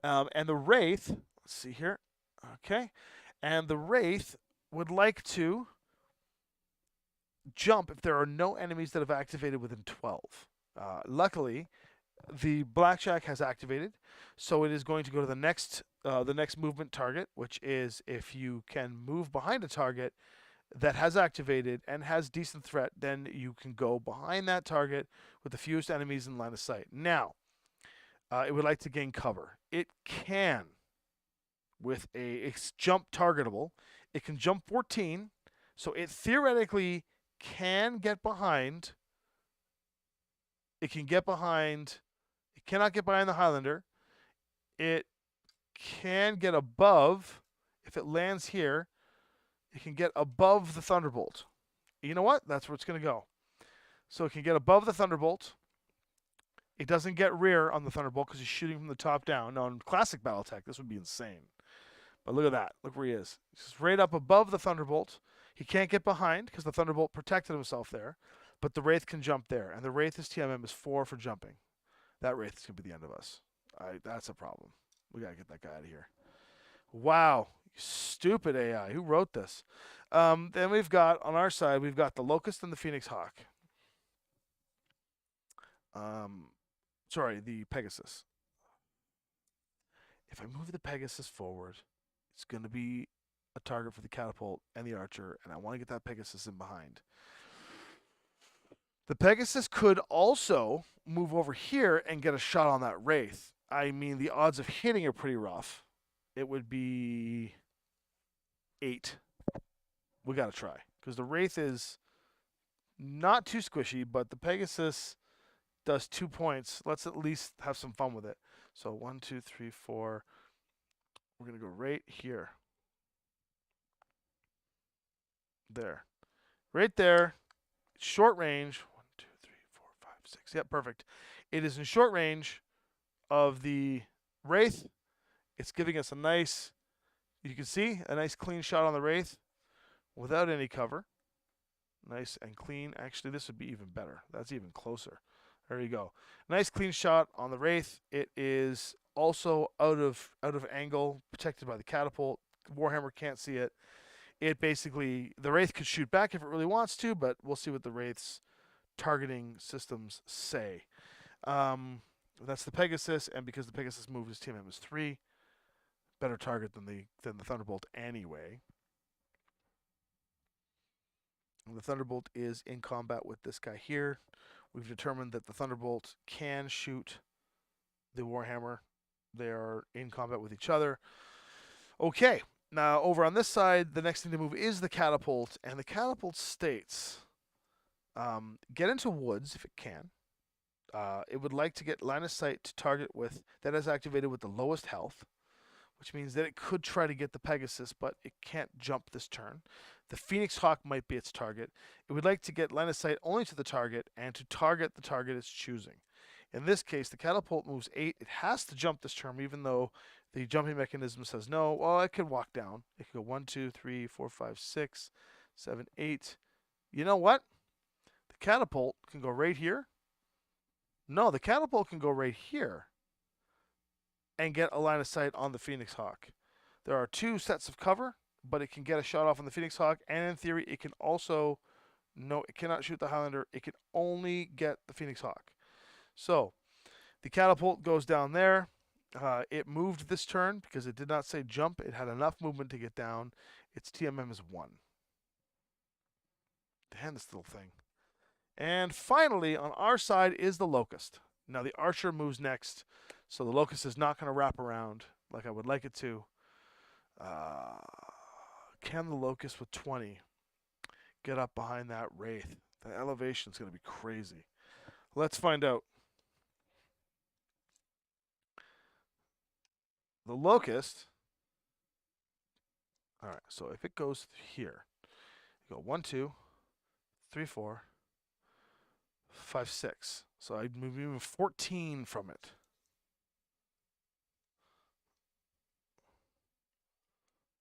And the Wraith, let's see here. Okay. And the Wraith would like to jump if there are no enemies that have activated within 12. Luckily, the Blackjack has activated, so it is going to go to the next movement target, which is if you can move behind a target that has activated and has decent threat, then you can go behind that target with the fewest enemies in line of sight. Now, it would like to gain cover. It can, with it's jump targetable, it can jump 14, so it theoretically can get behind. It can get behind. It cannot get behind the Highlander. It can get above. If it lands here, it can get above the Thunderbolt. You know what? That's where it's going to go. So it can get above the Thunderbolt. It doesn't get rear on the Thunderbolt because he's shooting from the top down. Now, in classic Battletech, this would be insane. But look at that. Look where he is. He's right up above the Thunderbolt. He can't get behind because the Thunderbolt protected himself there. But the Wraith can jump there. And the Wraith's TMM is 4 for jumping. That Wraith is going to be the end of us. That's a problem. We got to get that guy out of here. Wow. Stupid AI. Who wrote this? Then we've got, on our side, we've got the Locust and the Phoenix Hawk. Sorry, the Pegasus. If I move the Pegasus forward, it's going to be a target for the catapult and the archer, and I want to get that Pegasus in behind. The Pegasus could also move over here and get a shot on that Wraith. I mean, the odds of hitting are pretty rough. It would be 8. We got to try, because the Wraith is not too squishy, but the Pegasus does 2 points. Let's at least have some fun with it. So 1, 2, 3, 4. We're going to go right here. There. Right there. Short range. 1, 2, 3, 4, 5, 6. Yep, perfect. It is in short range of the Wraith. It's giving us a nice You can see a nice clean shot on the Wraith without any cover. Nice and clean. Actually, this would be even better. That's even closer. There you go. Nice clean shot on the Wraith. It is also out of angle, protected by the catapult. Warhammer can't see it. It basically, the Wraith could shoot back if it really wants to, but we'll see what the Wraith's targeting systems say. That's the Pegasus, and because the Pegasus moved his TMM is 3, better target than the Thunderbolt anyway. And the Thunderbolt is in combat with this guy here. We've determined that the Thunderbolt can shoot the Warhammer. They are in combat with each other. Okay, now over on this side, the next thing to move is the Catapult, and the Catapult states, get into woods if it can. It would like to get line of sight to target with that is activated with the lowest health, which means that it could try to get the Pegasus, but it can't jump this turn. The Phoenix Hawk might be its target. It would like to get line of sight only to the target and to target the target it's choosing. In this case, the Catapult moves 8. It has to jump this turn, even though the jumping mechanism says no. Well, it could walk down. It could go 1, 2, 3, 4, 5, 6, 7, 8. You know what? The Catapult can go right here. No, the Catapult can go right here and get a line of sight on the Phoenix Hawk. There are 2 sets of cover, but it can get a shot off on the Phoenix Hawk, and in theory, it can also... No, it cannot shoot the Highlander. It can only get the Phoenix Hawk. So, the Catapult goes down there. It moved this turn because it did not say jump. It had enough movement to get down. Its TMM is 1. Damn, this little thing. And finally, on our side is the Locust. Now, the Archer moves next, so the Locust is not going to wrap around like I would like it to. Can the Locust with 20 get up behind that Wraith? The elevation is going to be crazy. Let's find out. The Locust. All right, so if it goes here, you go 1, 2, 3, 4, 5, 6. So I'd move even 14 from it.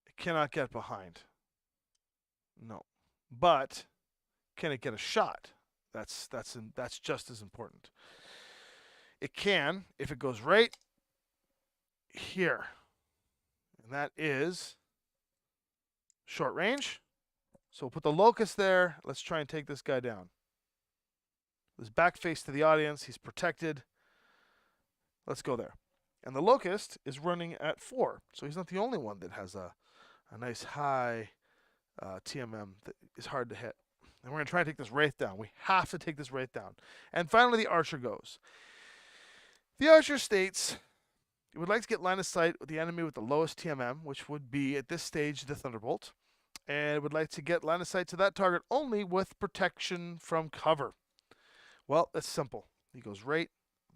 It cannot get behind. No. But can it get a shot? That's just as important. It can if it goes right here. And that is short range. So we'll put the Locust there. Let's try and take this guy down. His back face to the audience. He's protected. Let's go there. And the Locust is running at 4. So he's not the only one that has a nice high TMM that is hard to hit. And we're going to try and take this Wraith down. We have to take this Wraith down. And finally, the Archer goes. The Archer states, it would like to get line of sight with the enemy with the lowest TMM, which would be, at this stage, the Thunderbolt. And it would like to get line of sight to that target only with protection from cover. Well, that's simple. He goes right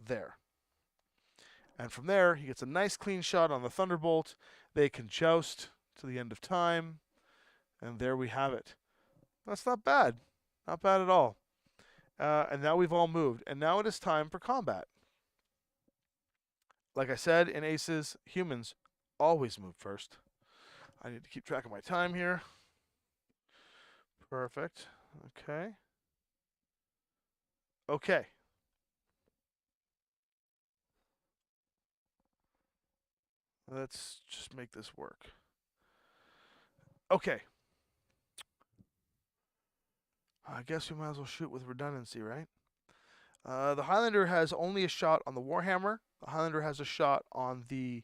there. And from there, he gets a nice clean shot on the Thunderbolt. They can joust to the end of time. And there we have it. That's not bad. Not bad at all. And now we've all moved. And now it is time for combat. Like I said, in Aces, humans always move first. I need to keep track of my time here. Perfect. Okay. Okay. Let's just make this work. Okay. I guess we might as well shoot with redundancy, right? The Highlander has only a shot on the Warhammer. The Highlander has a shot on the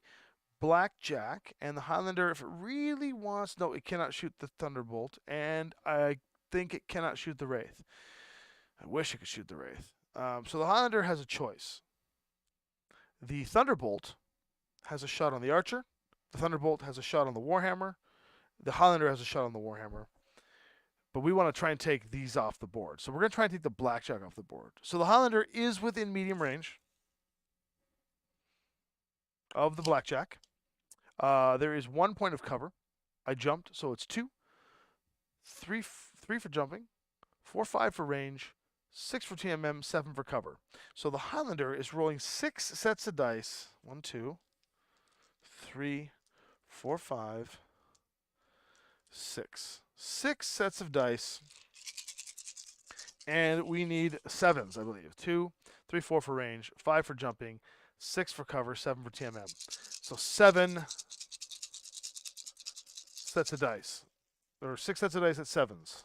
Blackjack. And the Highlander, if it really wants... No, it cannot shoot the Thunderbolt. And I think it cannot shoot the Wraith. I wish it could shoot the Wraith. So the Highlander has a choice. The Thunderbolt has a shot on the Archer. The Thunderbolt has a shot on the Warhammer. The Highlander has a shot on the Warhammer. But we want to try and take these off the board. So we're going to try and take the Blackjack off the board. So the Highlander is within medium range of the Blackjack. There is 1 point of cover. I jumped, so it's 2. 3 for jumping. 4, 5 for range. 6 for TMM, 7 for cover. So the Highlander is rolling 6 sets of dice. 1, 2, 3, 4, 5, 6. 6 sets of dice. And we need 7s, I believe. 2, 3, 4 for range, 5 for jumping, 6 for cover, 7 for TMM. So 7 sets of dice. Or 6 sets of dice at 7s.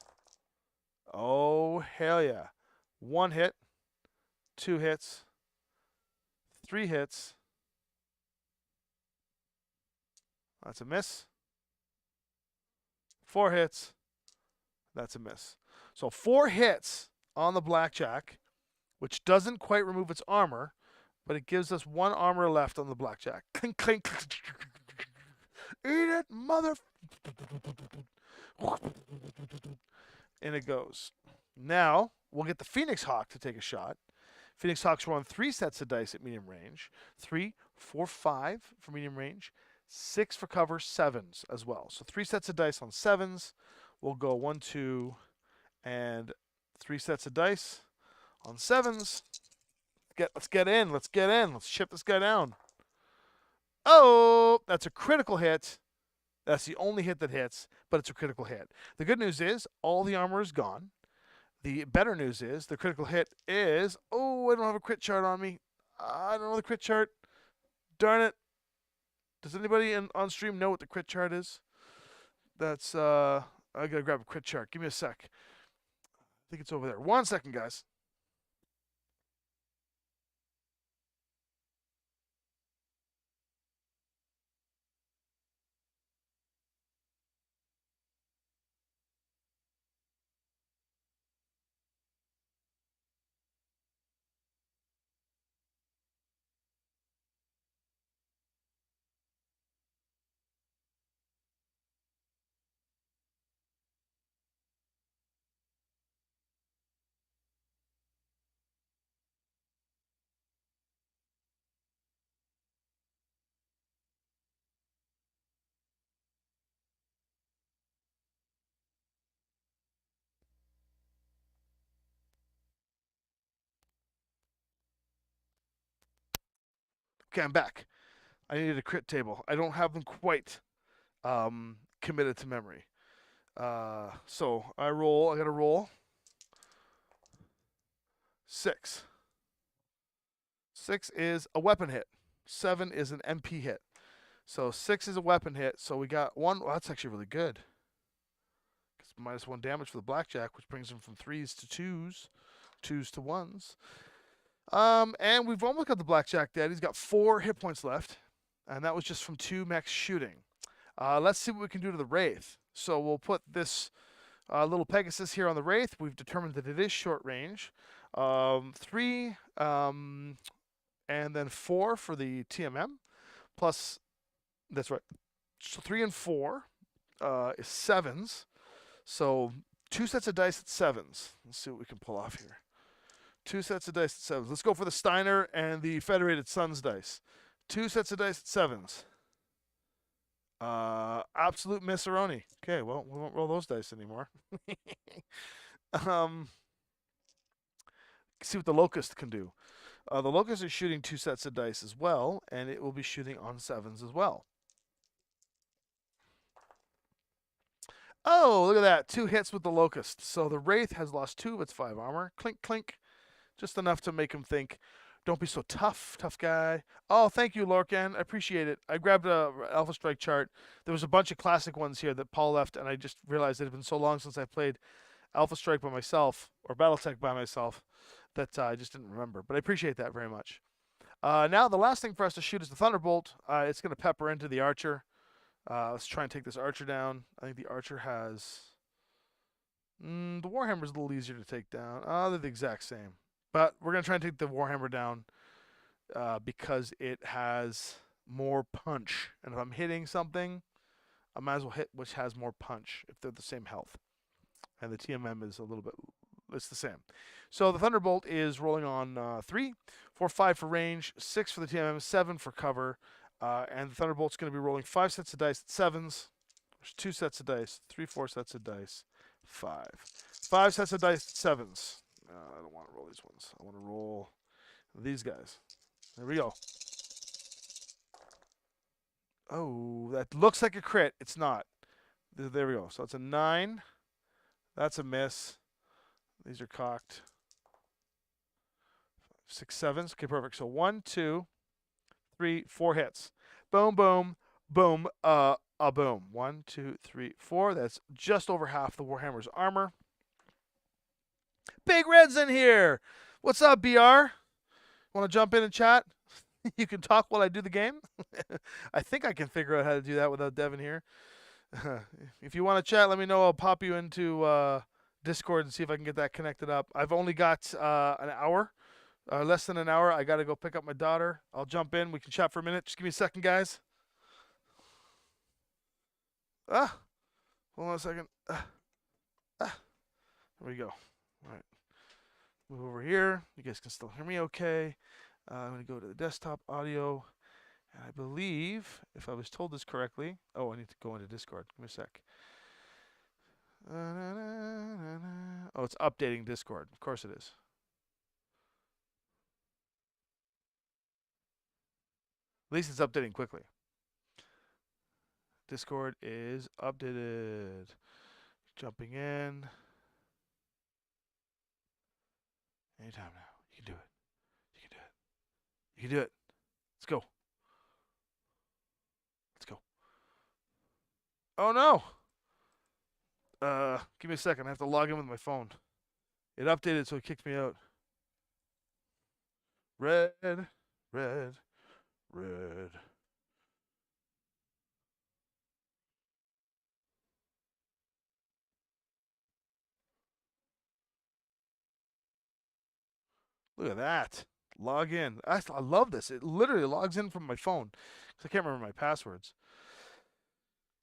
Oh, hell yeah. 1 hit, 2 hits, 3 hits. That's a miss. 4 hits. That's a miss. So 4 hits on the blackjack, which doesn't quite remove its armor, but it gives us 1 armor left on the blackjack. Clink, clink. Eat it, mother. And it goes. Now, we'll get the Phoenix Hawk to take a shot. Phoenix Hawks roll on 3 sets of dice at medium range. 3, 4, 5 for medium range. 6 for cover, 7s as well. So 3 sets of dice on 7s. We'll go 1, 2, and 3 sets of dice on 7s. Let's get in. Let's get in. Let's chip this guy down. Oh, that's a critical hit. That's the only hit that hits, but it's a critical hit. The good news is all the armor is gone. The better news is the critical hit is, oh, I don't have a crit chart on me. I don't know the crit chart. Darn it. Does anybody on stream know what the crit chart is? That's, I gotta grab a crit chart. Give me a sec. I think it's over there. 1 second, guys. Okay, I'm back. I needed a crit table. I don't have them quite committed to memory. So I gotta roll 6. 6 is a weapon hit. 7 is an MP hit. So 6 is a weapon hit. So we got 1. Well, that's actually really good. It's -1 damage for the blackjack, which brings him from 3s to 2s, 2s to 1s. And we've almost got the blackjack dead. He's got 4 hit points left, and that was just from 2 max shooting. Let's see what we can do to the Wraith. So we'll put this little Pegasus here on the Wraith. We've determined that it is short range. 3, and then 4 for the TMM. Plus, that's right. So 3 and 4 is 7s. So 2 sets of dice at 7s. Let's see what we can pull off here. 2 sets of dice at 7s. Let's go for the Steiner and the Federated Suns dice. 2 sets of dice at 7s. Absolute misseroni. Okay, well, we won't roll those dice anymore. See what the Locust can do. The Locust is shooting 2 sets of dice as well, and it will be shooting on 7s as well. Oh, look at that. 2 hits with the Locust. So the Wraith has lost 2 of its 5 armor. Clink, clink. Just enough to make him think, don't be so tough guy. Oh, thank you, Lorcan. I appreciate it. I grabbed a Alpha Strike chart. There was a bunch of classic ones here that Paul left, and I just realized it had been so long since I played Alpha Strike by myself, or Battletech by myself, that I just didn't remember. But I appreciate that very much. Now, the last thing for us to shoot is the Thunderbolt. It's going to pepper into the Archer. Let's try and take this Archer down. I think the Archer has... the Warhammer's a little easier to take down. They're the exact same. But we're going to try and take the Warhammer down because it has more punch. And if I'm hitting something, I might as well hit which has more punch if they're the same health. And the TMM is a little bit... It's the same. So the Thunderbolt is rolling on 3, 4, 5 for range, 6 for the TMM, 7 for cover. And the Thunderbolt's going to be rolling 5 sets of dice at 7s. There's 2 sets of dice, 3, 4 sets of dice, 5. 5 sets of dice at 7s. I don't want to roll these ones. I want to roll these guys. There we go. Oh, that looks like a crit. It's not. There we go. So it's a 9. That's a miss. These are cocked. 6 sevens. Okay, perfect. So 1, 2, 3, 4 hits. Boom, boom, boom, a boom. 1, 2, 3, 4. That's just over half the Warhammer's armor. Big Red's in here. What's up, BR? Want to jump in and chat? You can talk while I do the game. I think I can figure out how to do that without Devin here. If you want to chat, let me know. I'll pop you into Discord and see if I can get that connected up. I've only got an hour, less than an hour. I got to go pick up my daughter. I'll jump in. We can chat for a minute. Just give me a second, guys. Hold on a second. There we go. All right. Move over here. You guys can still hear me okay. I'm going to go to the desktop audio. And I believe, if I was told this correctly, I need to go into Discord. Give me a sec. Oh, it's updating Discord. Of course it is. At least it's updating quickly. Discord is updated. Jumping in. Anytime now. You can do it. You can do it. You can do it. Let's go. Let's go. Oh no! Give me a second. I have to log in with my phone. It updated, so it kicked me out. Red, red, red. Look at that. Log in. I love this. It literally logs in from my phone because I can't remember my passwords.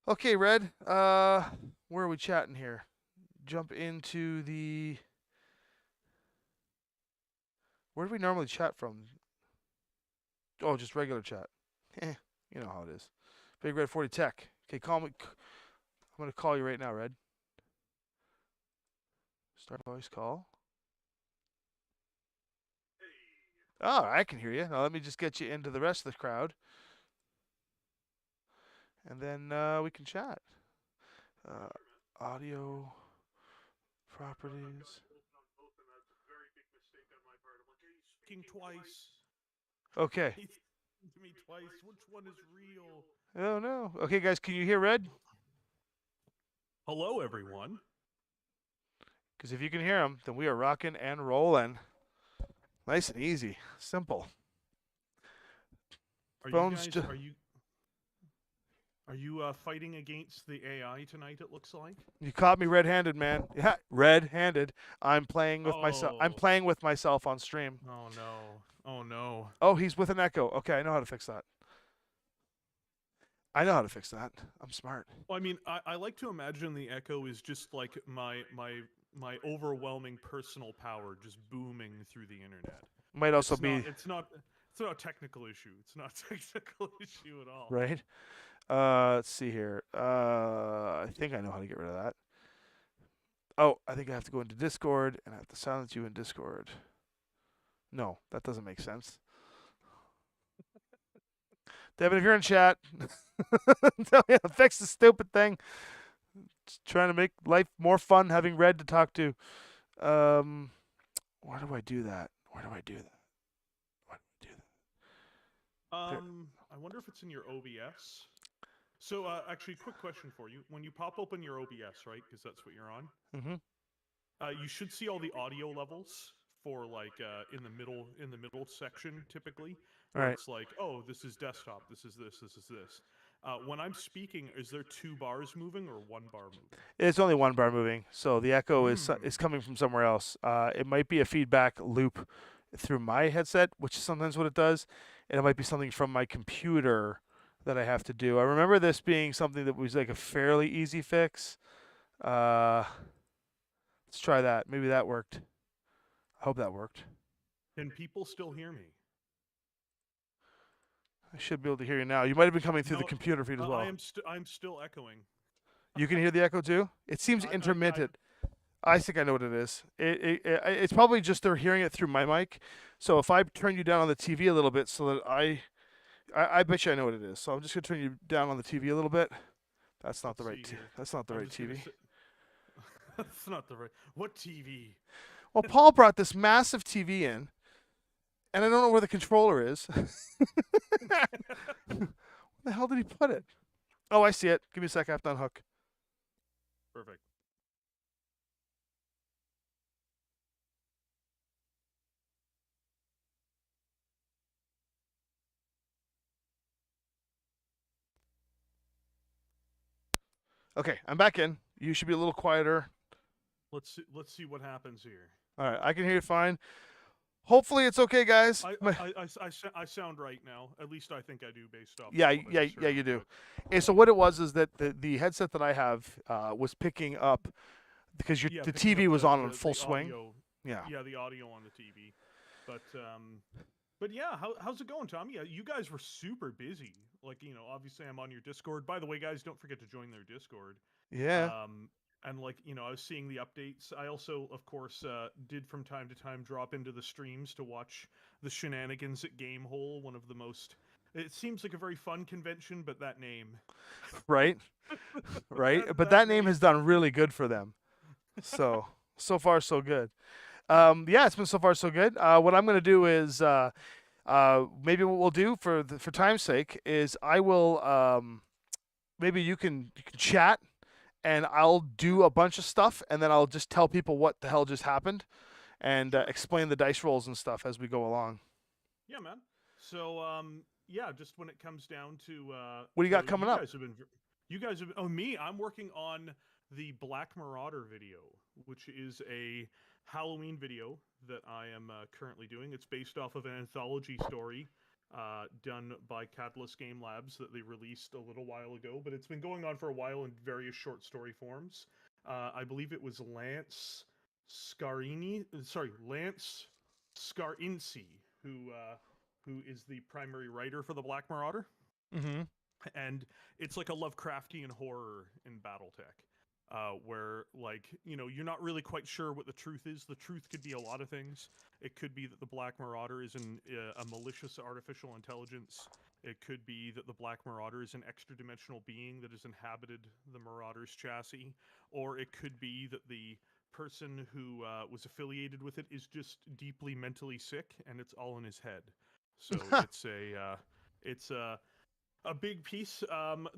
Okay, Red. Where are we chatting here? Jump into the. Where do we normally chat from? Oh, just regular chat. You know how it is. Big Red 40 Tech. Okay, call me. I'm gonna call you right now, Red. Start voice call. Oh, I can hear you. Now let me just get you into the rest of the crowd. And then we can chat. Audio properties. Speaking twice. Okay. He's speaking to me twice. Which one is real? Oh no. Okay, guys, can you hear Red? Hello, everyone. Because if you can hear him, then we are rocking and rolling. Nice and easy. Simple. Are you fighting against the AI tonight? It looks like you caught me red-handed, man. Yeah, red-handed. I'm playing with myself. I'm playing with myself on stream. Oh no! Oh no! Oh, he's with an echo. Okay, I know how to fix that. I'm smart. Well, I mean, I like to imagine the echo is just like my overwhelming personal power just booming through the internet. Might also be. It's not a technical issue. It's not a technical issue at all. Right. Let's see here. I think I know how to get rid of that. Oh, I think I have to go into Discord and I have to silence you in Discord. No, that doesn't make sense. Devin, if you're in chat, tell me how to fix the stupid thing. Just trying to make life more fun having Red to talk to. Where do I do that? I wonder if it's in your OBS. So, actually, quick question for you. When you pop open your OBS, right, because that's what you're on, you should see all the audio levels for, like, in the middle section, typically. Where it's like, oh, this is desktop, this is this, this is this. When I'm speaking, is there 2 bars moving or 1 bar moving? It's only 1 bar moving, so the echo is coming from somewhere else. It might be a feedback loop through my headset, which is sometimes what it does, and it might be something from my computer that I have to do. I remember this being something that was like a fairly easy fix. Let's try that. Maybe that worked. I hope that worked. Can people still hear me? I should be able to hear you now. You might have been coming through the computer feed as well. I'm still echoing. You can hear the echo too? It seems intermittent. I think I know what it is. It's probably just they're hearing it through my mic. So if I turn you down on the TV a little bit so that I bet you I know what it is. So I'm just going to turn you down on the TV a little bit. That's not Let's the right. see here. That's not the I'm right just gonna TV. say that's not the right. What TV? Well, Paul brought this massive TV in, and I don't know where the controller is. Where the hell did he put it? Oh, I see it. Give me a sec. I have to unhook. Perfect. Okay, I'm back in. You should be a little quieter. Let's see what happens here. All right, I can hear you fine. Hopefully, it's okay, guys. I sound right now. At least I think I do, based off Yeah, of what I just yeah, heard. you do. But And so what it was is that the headset that I have was picking up because yeah, the picking TV up was on in full the swing. audio. Yeah. Yeah, the audio on the TV. But yeah, how's it going, Tommy? You guys were super busy. Like, obviously I'm on your Discord. By the way, guys, don't forget to join their Discord. Yeah. Um, and like, I was seeing the updates. I also, of course, did from time to time drop into the streams to watch the shenanigans at Gamehole, one of the most. It seems like a very fun convention, but that name, Right. Right. But that that name name. has done really good for them. So far so good. Yeah, it's been so far so good. What I'm going to do is maybe what we'll do for time's sake is I will maybe you can chat and I'll do a bunch of stuff and then I'll just tell people what the hell just happened and Sure. explain the dice rolls and stuff as we go along. Yeah, man. So, yeah, just when it comes down What do you to got coming you up? guys have been, you guys have. Oh, me. I'm working on the Black Marauder video, which is a Halloween video that I am currently doing. It's based off of an anthology story done by Catalyst Game Labs that they released a little while ago, but it's been going on for a while in various short story forms. I believe it was Lance Scarinci who is the primary writer for the Black Marauder, Mm-hmm. and it's like a Lovecraftian horror in BattleTech. Where, like, you're not really quite sure what the truth is. The truth could be a lot of things. It could be that the Black Marauder is a malicious artificial intelligence. It could be that the Black Marauder is an extra-dimensional being that has inhabited the Marauder's chassis. Or it could be that the person who was affiliated with it is just deeply mentally sick, and it's all in his head. So it's a big piece.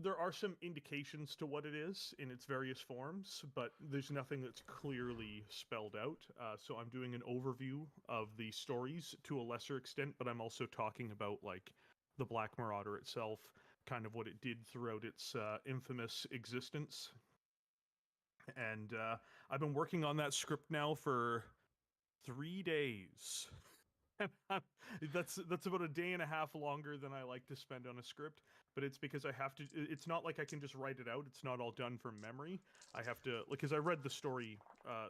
There are some indications to what it is in its various forms, but there's nothing that's clearly spelled out. So I'm doing an overview of the stories to a lesser extent, but I'm also talking about, like, the Black Marauder itself, kind of what it did throughout its infamous existence. And I've been working on that script now for 3 days. That's about a day and a half longer than I like to spend on a script, but it's because I have to. It's not like I can just write it out. It's not all done from memory. I have to, because I read the story,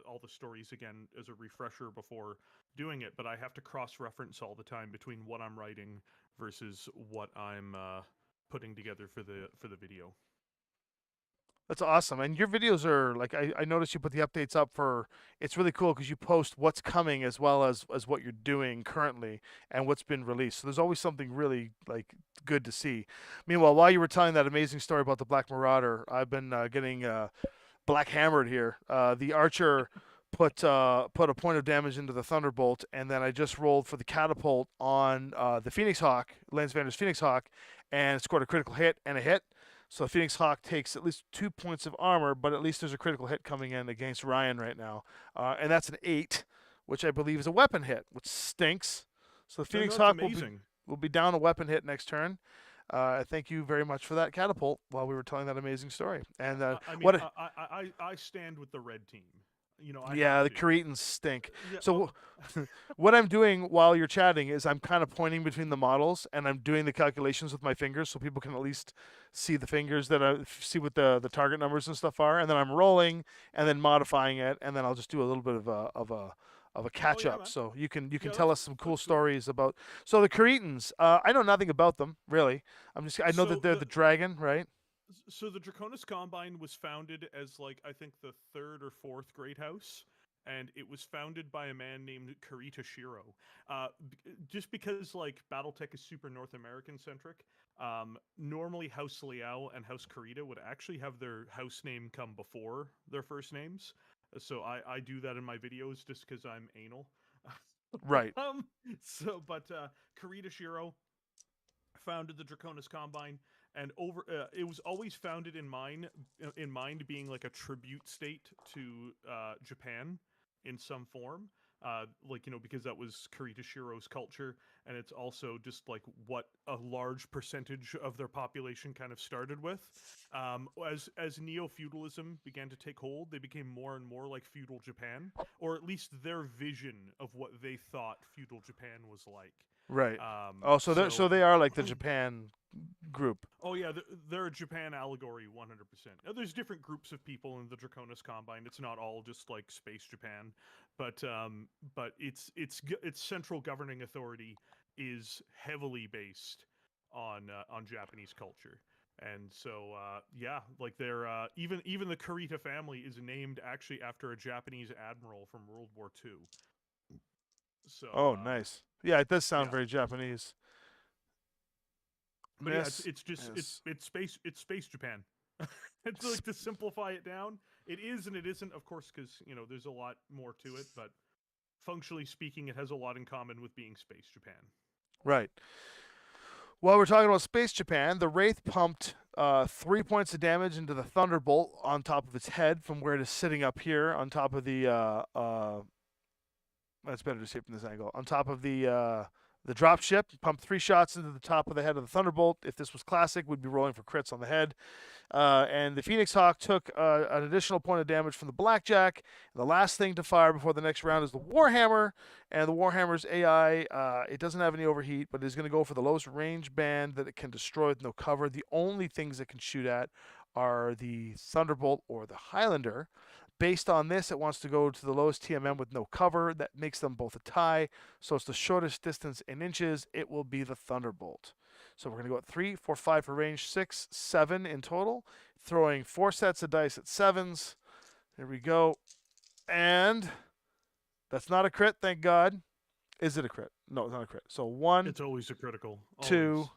all the stories again as a refresher before doing it, but I have to cross-reference all the time between what I'm writing versus what I'm putting together for the video. That's awesome. And your videos are like I noticed you put the updates up for it's really cool because you post what's coming as well as what you're doing currently and what's been released. So there's always something really like good to see. Meanwhile, while you were telling that amazing story about the Black Marauder, I've been getting black hammered here. The archer put a point of damage into the thunderbolt, and then I just rolled for the catapult on the Phoenix Hawk, Lynnvander's Phoenix Hawk, and scored a critical hit and a hit. So the Phoenix Hawk takes at least 2 points of armor, but at least there's a critical hit coming in against Ryan right now, and that's an 8, which I believe is a weapon hit, which stinks. So the No, Phoenix no, it's Hawk amazing. will be down a weapon hit next turn. Thank you very much for that catapult while we were telling that amazing story. And I mean, what I stand with the red team. I Yeah, have the to. Cretans stink. Yeah. So what I'm doing while you're chatting is I'm kind of pointing between the models and I'm doing the calculations with my fingers so people can at least see the fingers that I see what the target numbers and stuff are, and then I'm rolling and then modifying it, and then I'll just do a little bit of a Oh catch yeah, up. man. So you can Yeah, tell us some cool that's cool. stories about. So the Cretans, I know nothing about them really. I know that So they're the dragon, right? the Draconis Combine was founded as, like, I think the third or fourth great house, and it was founded by a man named Kurita Shiro. Just because, like, BattleTech is super North American centric, Normally House Liao and House Karita would actually have their house name come before their first names. So I do that in my videos just because I'm anal. Right. um, but Karita Shiro founded the Draconis Combine, and it was always founded in mind being like a tribute state to Japan in some form. Like, because that was Karita Shiro's culture, and it's also just like what a large percentage of their population kind of started with. As neo feudalism began to take hold, they became more and more like feudal Japan, or at least their vision of what they thought feudal Japan was like. Right. Oh, so they are like the Japan group. Oh yeah, they're a Japan allegory, 100%. There's different groups of people in the Draconis Combine. It's not all just like space Japan, but its central governing authority is heavily based on Japanese culture. And so yeah, like they're even the Kurita family is named actually after a Japanese admiral from World War II. So Oh, nice. Yeah, it does sound yeah. very Japanese. But yeah, it's just it's space Japan. It's like, to simplify it down, it is and it isn't, of course, because there's a lot more to it. But functionally speaking, it has a lot in common with being space Japan. Right. While we're talking about Space Japan, the Wraith pumped 3 points of damage into the Thunderbolt on top of its head from where it is sitting up here on top of the. That's better to see it from this angle. On top of the drop ship, pumped 3 shots into the top of the head of the Thunderbolt. If this was classic, we'd be rolling for crits on the head. And the Phoenix Hawk took an additional point of damage from the Blackjack. The last thing to fire before the next round is the Warhammer. And the Warhammer's AI, it doesn't have any overheat, but it is going to go for the lowest range band that it can destroy with no cover. The only things it can shoot at are the Thunderbolt or the Highlander. Based on this, it wants to go to the lowest TMM with no cover. That makes them both a tie. So it's the shortest distance in inches. It will be the Thunderbolt. So we're going to go at 3, 4, 5 for range, 6, 7 in total. Throwing 4 sets of dice at 7s. There we go. And that's not a crit, thank God. Is it a crit? No, it's not a crit. So 1. It's always a critical. Always. 2.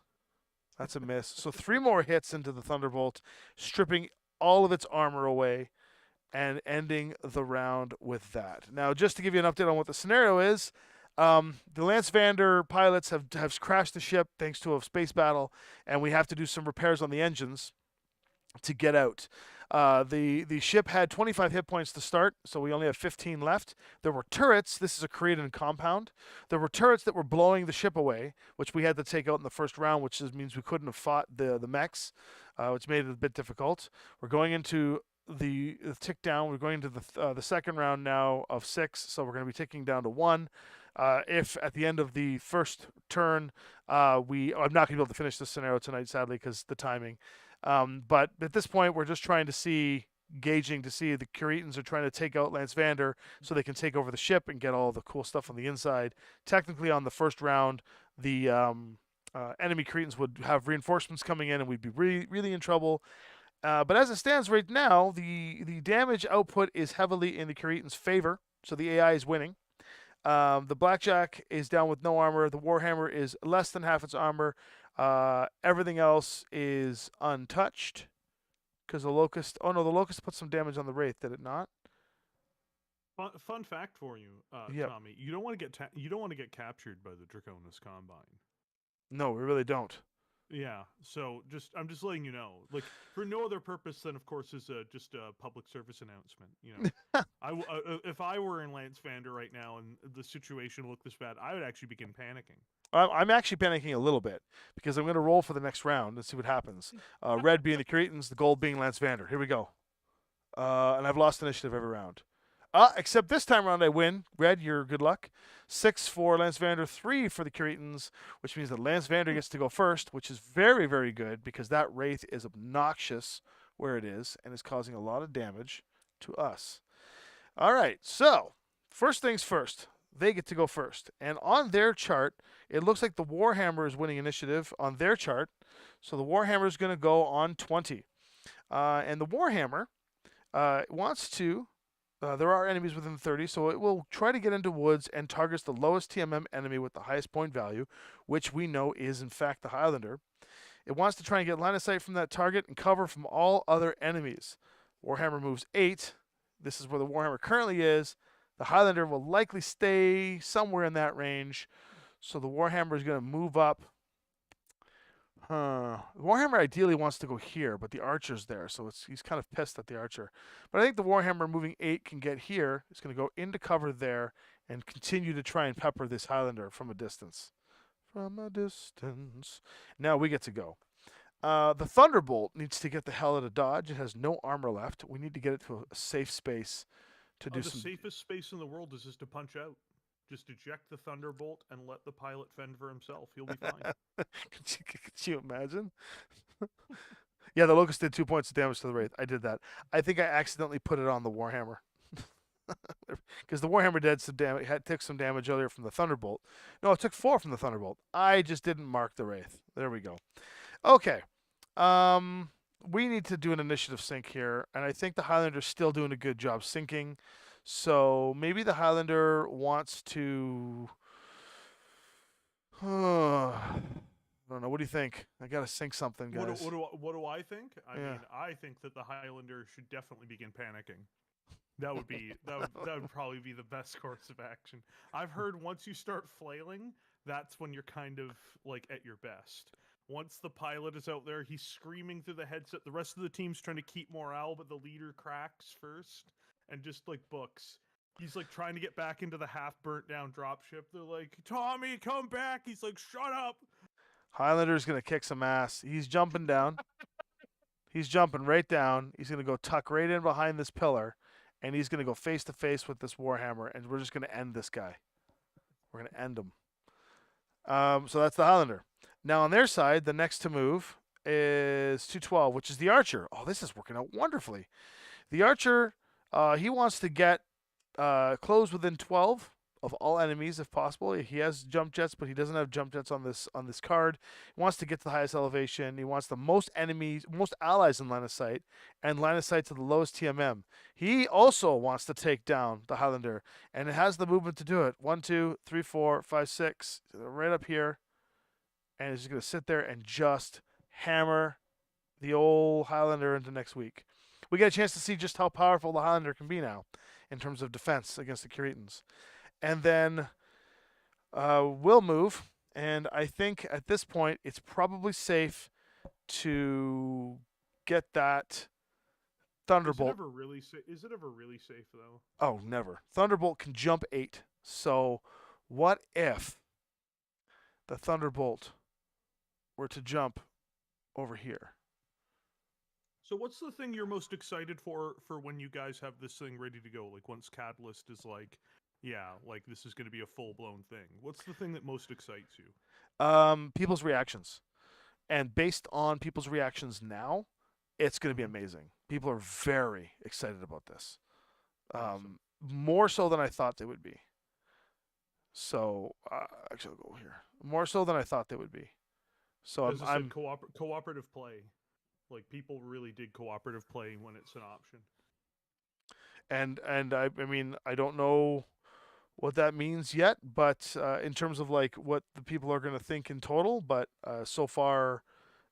That's a miss. So 3 more hits into the Thunderbolt, stripping all of its armor away and ending the round with that. Now, just to give you an update on what the scenario is, the Lynnvander pilots have crashed the ship thanks to a space battle, and we have to do some repairs on the engines to get out. The ship had 25 hit points to start, so we only have 15 left. There were turrets. This is a Korean compound. There were turrets that were blowing the ship away, which we had to take out in the first round, which means we couldn't have fought the mechs, which made it a bit difficult. We're going into the tick down. We're going to the second round now of 6, so we're going to be ticking down to 1. If at the end of the first turn, I'm not going to be able to finish this scenario tonight, sadly, because the timing. But at this point, we're just trying to see, gauging to see the Curetans are trying to take out Lynnvander so they can take over the ship and get all the cool stuff on the inside. Technically, on the first round, the enemy Curetans would have reinforcements coming in, and we'd be really in trouble. But as it stands right now, the damage output is heavily in the Curetan's favor, so the AI is winning. The Blackjack is down with no armor. The Warhammer is less than half its armor. Everything else is untouched because the Locust. Oh no, the Locust put some damage on the Wraith, did it not? Fun fact for you, Yep. Tommy. You don't want to get captured by the Draconis Combine. No, we really don't. Yeah, so I'm just letting you know, like, for no other purpose than, of course, is just a public service announcement. If I were in Lynnvander right now and the situation looked this bad, I would actually begin panicking. I'm actually panicking a little bit because I'm going to roll for the next round and see what happens. Red being the Curetans, the gold being Lynnvander. Here we go. And I've lost initiative every round. Except this time around I win. Red, you're good luck. 6 for Lynnvander, 3 for the Curetans, which means that Lynnvander gets to go first, which is very, very good because that Wraith is obnoxious where it is and is causing a lot of damage to us. All right, so first things first. They get to go first. And on their chart, it looks like the Warhammer is winning initiative on their chart. So the Warhammer is going to go on 20. And the Warhammer wants to... there are enemies within 30, so it will try to get into woods and targets the lowest TMM enemy with the highest point value, which we know is, in fact, the Highlander. It wants to try and get line of sight from that target and cover from all other enemies. Warhammer moves 8. This is where the Warhammer currently is. The Highlander will likely stay somewhere in that range. So the Warhammer is going to move up. Warhammer ideally wants to go here, but the Archer's there, so he's kind of pissed at the Archer. But I think the Warhammer moving 8 can get here. It's going to go into cover there and continue to try and pepper this Highlander from a distance. From a distance. Now we get to go. The Thunderbolt needs to get the hell out of dodge. It has no armor left. We need to get it to a safe space to do the some. safest space in the world is just to punch out. Just eject the Thunderbolt and let the pilot fend for himself. He'll be fine. Could you imagine? Yeah, the Locust did 2 points of damage to the Wraith. I did that. I think I accidentally put it on the Warhammer. Because the Warhammer did some damage, took some damage earlier from the Thunderbolt. No, it took 4 from the Thunderbolt. I just didn't mark the Wraith. There we go. Okay. We need to do an initiative sync here, and I think the Highlander's still doing a good job syncing. So maybe the Highlander wants to. I don't know. What do you think? I gotta sync something, guys. What do I think? I mean, I think that the Highlander should definitely begin panicking. That would probably be the best course of action. I've heard once you start flailing, that's when you're kind of like at your best. Once the pilot is out there, he's screaming through the headset. The rest of the team's trying to keep morale, but the leader cracks first and just like books. He's like trying to get back into the half burnt down dropship. They're like, Tommy, come back. He's like, shut up. Highlander's gonna kick some ass. He's jumping down. He's jumping right down. He's gonna go tuck right in behind this pillar, and he's gonna go face to face with this Warhammer, and we're just gonna end this guy. We're gonna end him. So that's the Highlander. Now on their side, the next to move is 212, which is the Archer. Oh, this is working out wonderfully. The Archer, he wants to get close within 12 of all enemies if possible. He has jump jets, but he doesn't have jump jets on this card. He wants to get to the highest elevation. He wants the most enemies, most allies in line of sight, and line of sight to the lowest TMM. He also wants to take down the Highlander, and it has the movement to do it. 1, 2, 3, 4, 5, 6, right up here, and he's just gonna sit there and just hammer the old Highlander into next week. We get a chance to see just how powerful the Highlander can be now in terms of defense against the Curetans. And then we'll move, and I think at this point it's probably safe to get that Thunderbolt. Is it ever really safe though? Oh, never. Thunderbolt can jump 8. So what if the Thunderbolt were to jump over here? So what's the thing you're most excited for when you guys have this thing ready to go? Like once Catalyst is like, yeah, like this is going to be a full-blown thing. What's the thing that most excites you? People's reactions. And based on people's reactions now, it's going to be amazing. People are very excited about this. Awesome. More so than I thought they would be. So, actually, I'll go here. More so than I thought they would be. So I'm cooperative play. Like people really dig cooperative play when it's an option. And I mean, I don't know what that means yet, but in terms of like what the people are going to think in total, but so far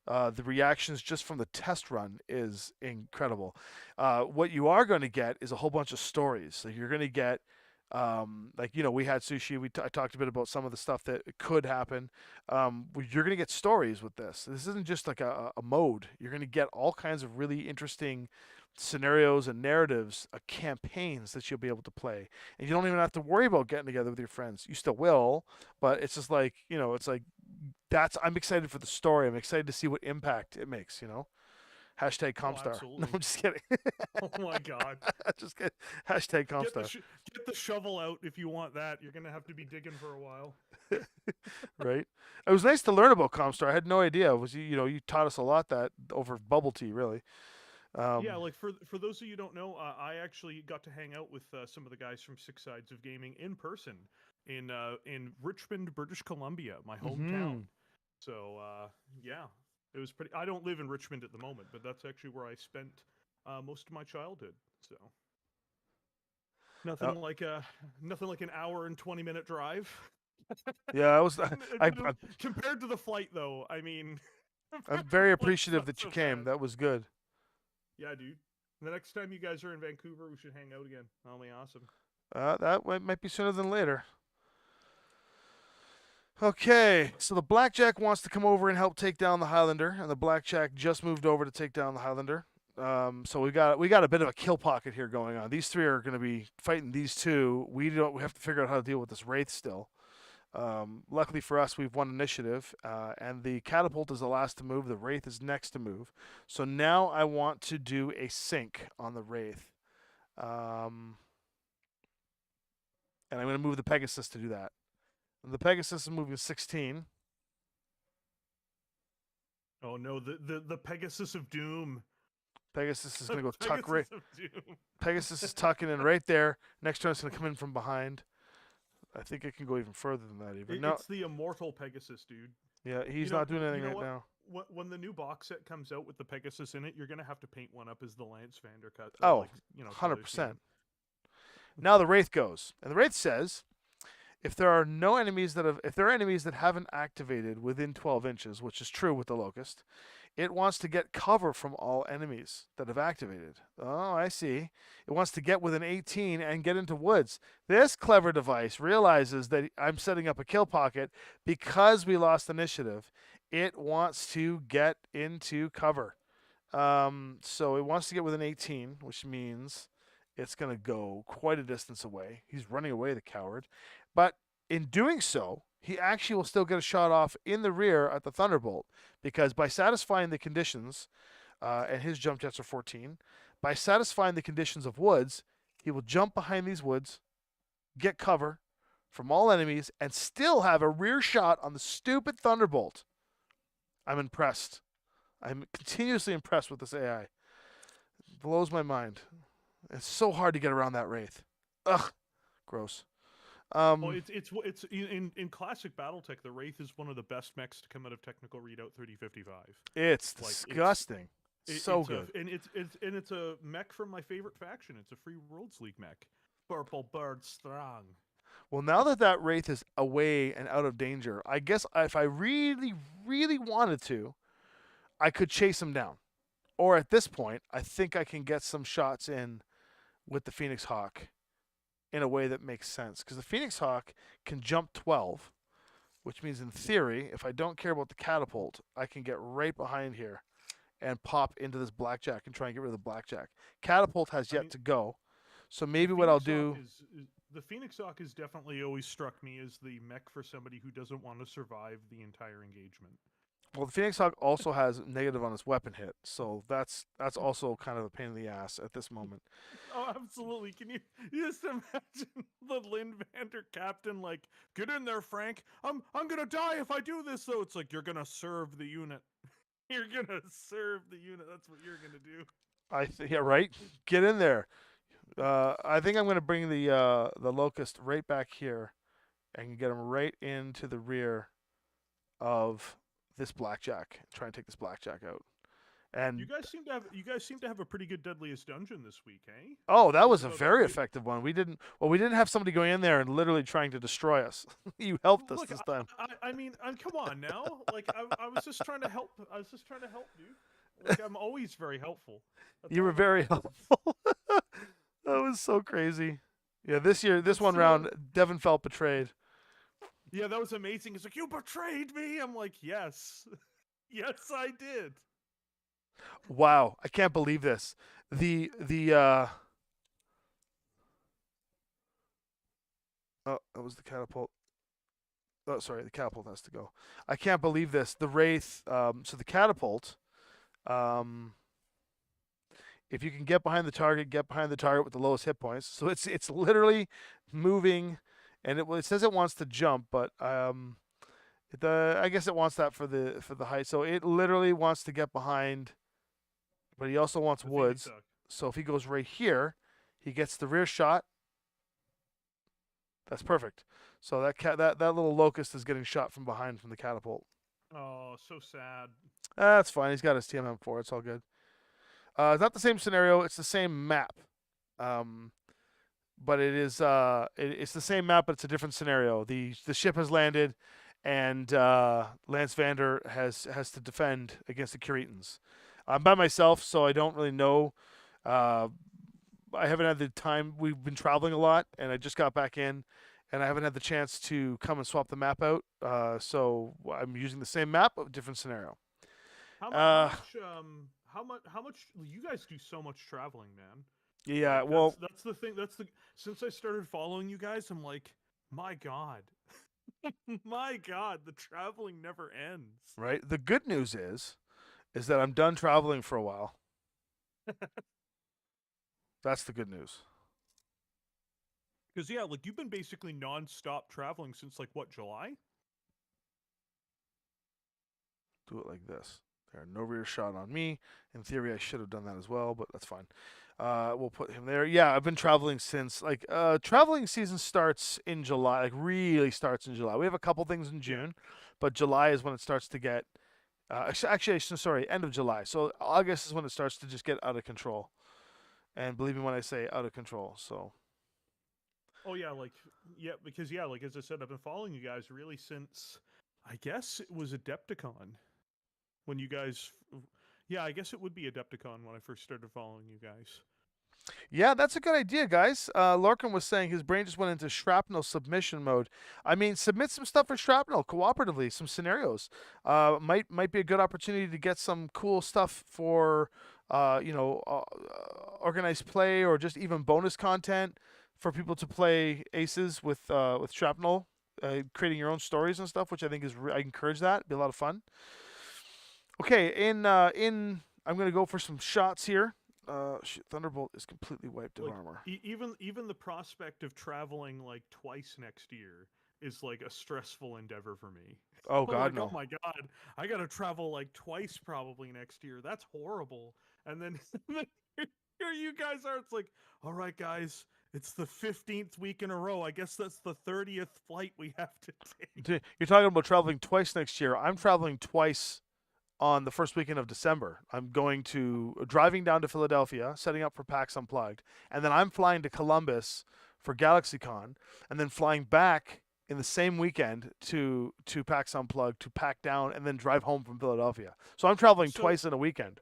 the reactions just from the test run is incredible. What you are going to get is a whole bunch of stories. So you're going to get like, you know, we had sushi. I talked a bit about some of the stuff that could happen. You're going to get stories with this. This isn't just like a mode. You're going to get all kinds of really interesting scenarios and narratives, campaigns that you'll be able to play. And you don't even have to worry about getting together with your friends. You still will, but it's just like, you know, it's like I'm excited for the story. I'm excited to see what impact it makes, you know? Hashtag Comstar. No, I'm just kidding. Oh my god. Just kidding. Hashtag Comstar. Get the shovel out if you want that. You're going to have to be digging for a while. Right. It was nice to learn about Comstar. I had no idea. You taught us a lot that over bubble tea, really. Yeah, like for those of you who don't know, I actually got to hang out with some of the guys from Six Sides of Gaming in person in Richmond, British Columbia, my hometown. So yeah, it was pretty. I don't live in Richmond at the moment, but that's actually where I spent most of my childhood. So nothing like an hour and 20-minute drive. Yeah, I was. Compared to the flight, though, I mean. I'm very Like, appreciative that you so came. bad. That was good. Yeah, dude. The next time you guys are in Vancouver, we should hang out again. That'll be awesome. That might be sooner than later. Okay, so the Blackjack wants to come over and help take down the Highlander, and the Blackjack just moved over to take down the Highlander. So we got a bit of a kill pocket here going on. These three are going to be fighting these two. We have to figure out how to deal with this Wraith still. Luckily for us, we've won initiative, and the Catapult is the last to move. The Wraith is next to move. So now I want to do a sync on the Wraith. And I'm going to move the Pegasus to do that. And the Pegasus is moving 16. Oh no, the Pegasus of Doom. Pegasus is going to go tuck Pegasus right. of Doom. Pegasus is tucking in right there. Next turn, it's going to come in from behind. I think it can go even further than that. Even no, It's the immortal Pegasus, dude. yeah, he's not doing anything right what? now. When the new box set comes out with the Pegasus in it, you're gonna have to paint one up as the Lynnvander cut. Oh, color 100%. scheme. Now the Wraith goes, and the Wraith says, if there are enemies that haven't activated within 12 inches, which is true with the Locust, it wants to get cover from all enemies that have activated. Oh, I see. It wants to get within 18 and get into woods. This clever device realizes that I'm setting up a kill pocket because we lost initiative. It wants to get into cover. So it wants to get within 18, which means it's going to go quite a distance away. He's running away, the coward. But in doing so, he actually will still get a shot off in the rear at the Thunderbolt because by satisfying the conditions, and his jump jets are 14, by satisfying the conditions of woods, he will jump behind these woods, get cover from all enemies, and still have a rear shot on the stupid Thunderbolt. I'm impressed. I'm continuously impressed with this AI. It blows my mind. It's so hard to get around that Wraith. Ugh, gross. Well, it's in classic BattleTech, the Wraith is one of the best mechs to come out of Technical Readout 3055. It's disgusting. So good. And it's a mech from my favorite faction. It's a Free Worlds League mech. Purple Bird Strong. Well, now that Wraith is away and out of danger, I guess if I really, really wanted to, I could chase him down. Or at this point, I think I can get some shots in with the Phoenix Hawk in a way that makes sense. Because the Phoenix Hawk can jump 12, which means in theory, if I don't care about the catapult, I can get right behind here and pop into this Blackjack and try and get rid of the Blackjack. Catapult has yet to go. So maybe what I'll do... The Phoenix Hawk has definitely always struck me as the mech for somebody who doesn't want to survive the entire engagement. Well, the Phoenix Hawk also has negative on its weapon hit, so that's also kind of a pain in the ass at this moment. Oh, absolutely. Can you just imagine the Lynnvander captain like, get in there, Frank. I'm gonna die if I do this, though. It's like, you're gonna serve the unit. You're gonna serve the unit. That's what you're gonna do. Yeah, right. Get in there. I think I'm gonna bring the Locust right back here, and get him right into the rear of this Blackjack. Try and take this Blackjack out. And you guys seem to have a pretty good Deadliest Dungeon this week, eh? Oh, that was a very effective one. We didn't have somebody going in there and literally trying to destroy us. You helped us this time. I mean, come on now. Like I was just trying to help. I was just trying to help, dude. Like I'm always very helpful. You were very helpful. That was so crazy. Yeah, this one round, Devin felt betrayed. Yeah, that was amazing. It's like, you betrayed me. I'm like, yes. Yes, I did. Wow, I can't believe this. Oh, that was the catapult. Oh, sorry, the catapult has to go. I can't believe this. The Wraith, so the catapult, if you can get behind the target with the lowest hit points. So it's literally moving, and it says it wants to jump, but I guess it wants that for the height. So it literally wants to get behind, but he also wants woods. So if he goes right here, he gets the rear shot. That's perfect. So that little Locust is getting shot from behind from the catapult. Oh, so sad. That's fine. He's got his TMM4. It's all good. It's not the same scenario. It's the same map. But it is it's the same map, but it's a different scenario. The ship has landed, and Lynnvander has to defend against the Curetans. I'm by myself, so I don't really know. Uh, I haven't had the time. We've been traveling a lot, and I just got back in, and I haven't had the chance to come and swap the map out. So I'm using the same map, but different scenario. Uh, How much you guys do so much traveling, man. yeah. Like Well, that's the thing. That's the since I started following you guys, I'm like, my god, my god, the traveling never ends. right. The good news is that I'm done traveling for a while. That's the good news. Because yeah, like you've been basically nonstop traveling since like what, July? Do it like this. There, no rear shot on me. In theory, I should have done that as well, but that's fine. We'll put him there. Yeah, I've been traveling since traveling season starts in July. Like really starts in July. We have a couple things in Yeah. June, but July is when it starts to get. Sorry, end of July. So August is when it starts to just get out of control. And believe me when I say out of control. So Oh yeah, like yeah, because yeah, like as I said, I've been following you guys really since I guess it was Adepticon when you guys. Yeah, I guess it would be Adepticon when I first started following you guys. yeah, that's a good idea, guys. Larkin was saying his brain just went into shrapnel submission mode. I mean, submit some stuff for shrapnel cooperatively, some scenarios. Might be a good opportunity to get some cool stuff for organized play or just even bonus content for people to play aces with shrapnel. Creating your own stories and stuff, which I think I encourage that. It'd be a lot of fun. Okay, in I'm gonna go for some shots here. Thunderbolt is completely wiped of Like armor. even the prospect of traveling like twice next year is like a stressful endeavor for me. Oh I'm God, like, oh no. my god, I gotta travel like twice probably next year. That's horrible. And then, here you guys are. It's like, all right, guys, it's the 15th week in a row. I guess that's the 30th flight we have to take. You're talking about traveling twice next year. I'm traveling twice on the first weekend of December. I'm going to driving down to Philadelphia, setting up for PAX Unplugged, and then I'm flying to Columbus for GalaxyCon, and then flying back in the same weekend to PAX Unplugged to pack down and then drive home from Philadelphia. So I'm traveling So twice in a weekend.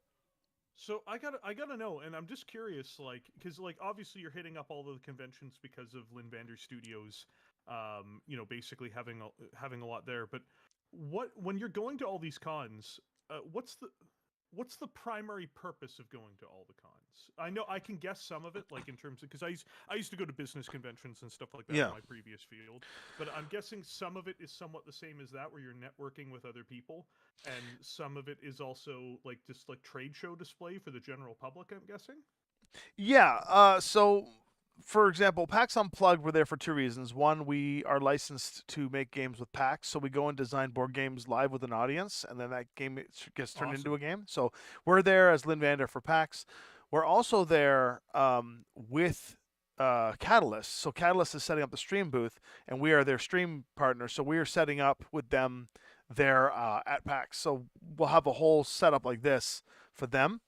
So I gotta know, and I'm just curious, like, because like obviously you're hitting up all of the conventions because of Lynnvander Studios, basically having a lot there. But when you're going to all these cons, what's the primary purpose of going to all the cons? I know I can guess some of it, like in terms of because I used to go to business conventions and stuff like that in Yeah. my previous field, but I'm guessing some of it is somewhat the same as that, where you're networking with other people, and some of it is also like just like trade show display for the general public, I'm guessing. Yeah. So, for example, PAX Unplugged, we're there for two reasons. One, we are licensed to make games with PAX, so we go and design board games live with an audience, and then that game gets turned into Awesome. a game. So we're there as Lynnvander for PAX. We're also there with Catalyst. So Catalyst is setting up the stream booth, and we are their stream partner. So we are setting up with them there at PAX. So we'll have a whole setup like this for them.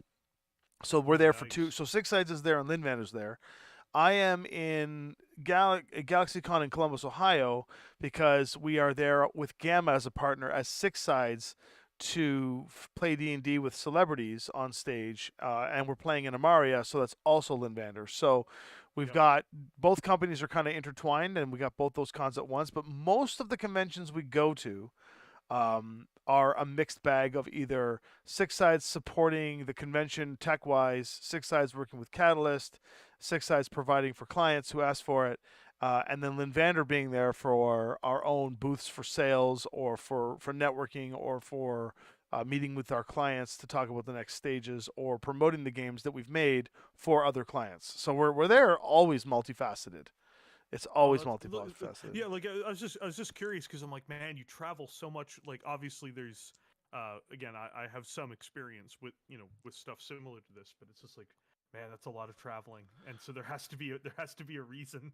So we're Oh, there for two. nice. So Six Sides is there and Lynnvander's there. I am in GalaxyCon in Columbus, Ohio, because we are there with Gamma as a partner as Six Sides to play D&D with celebrities on stage, and we're playing in Amaria, so that's also Lynnvander. So we've Yep. got both companies are kind of intertwined, and we got both those cons at once. But most of the conventions we go to are a mixed bag of either Six Sides supporting the convention tech wise, Six Sides working with Catalyst, Six Sides providing for clients who ask for it, and then Lynnvander being there for our own booths for sales or for networking or for meeting with our clients to talk about the next stages or promoting the games that we've made for other clients. So we're there always multifaceted. It's Oh, always that's multifaceted. yeah. Like I was just curious because I'm like, man, you travel so much. Like obviously there's again I have some experience with with stuff similar to this, but it's just like, man, that's a lot of traveling, and so there has to be a reason.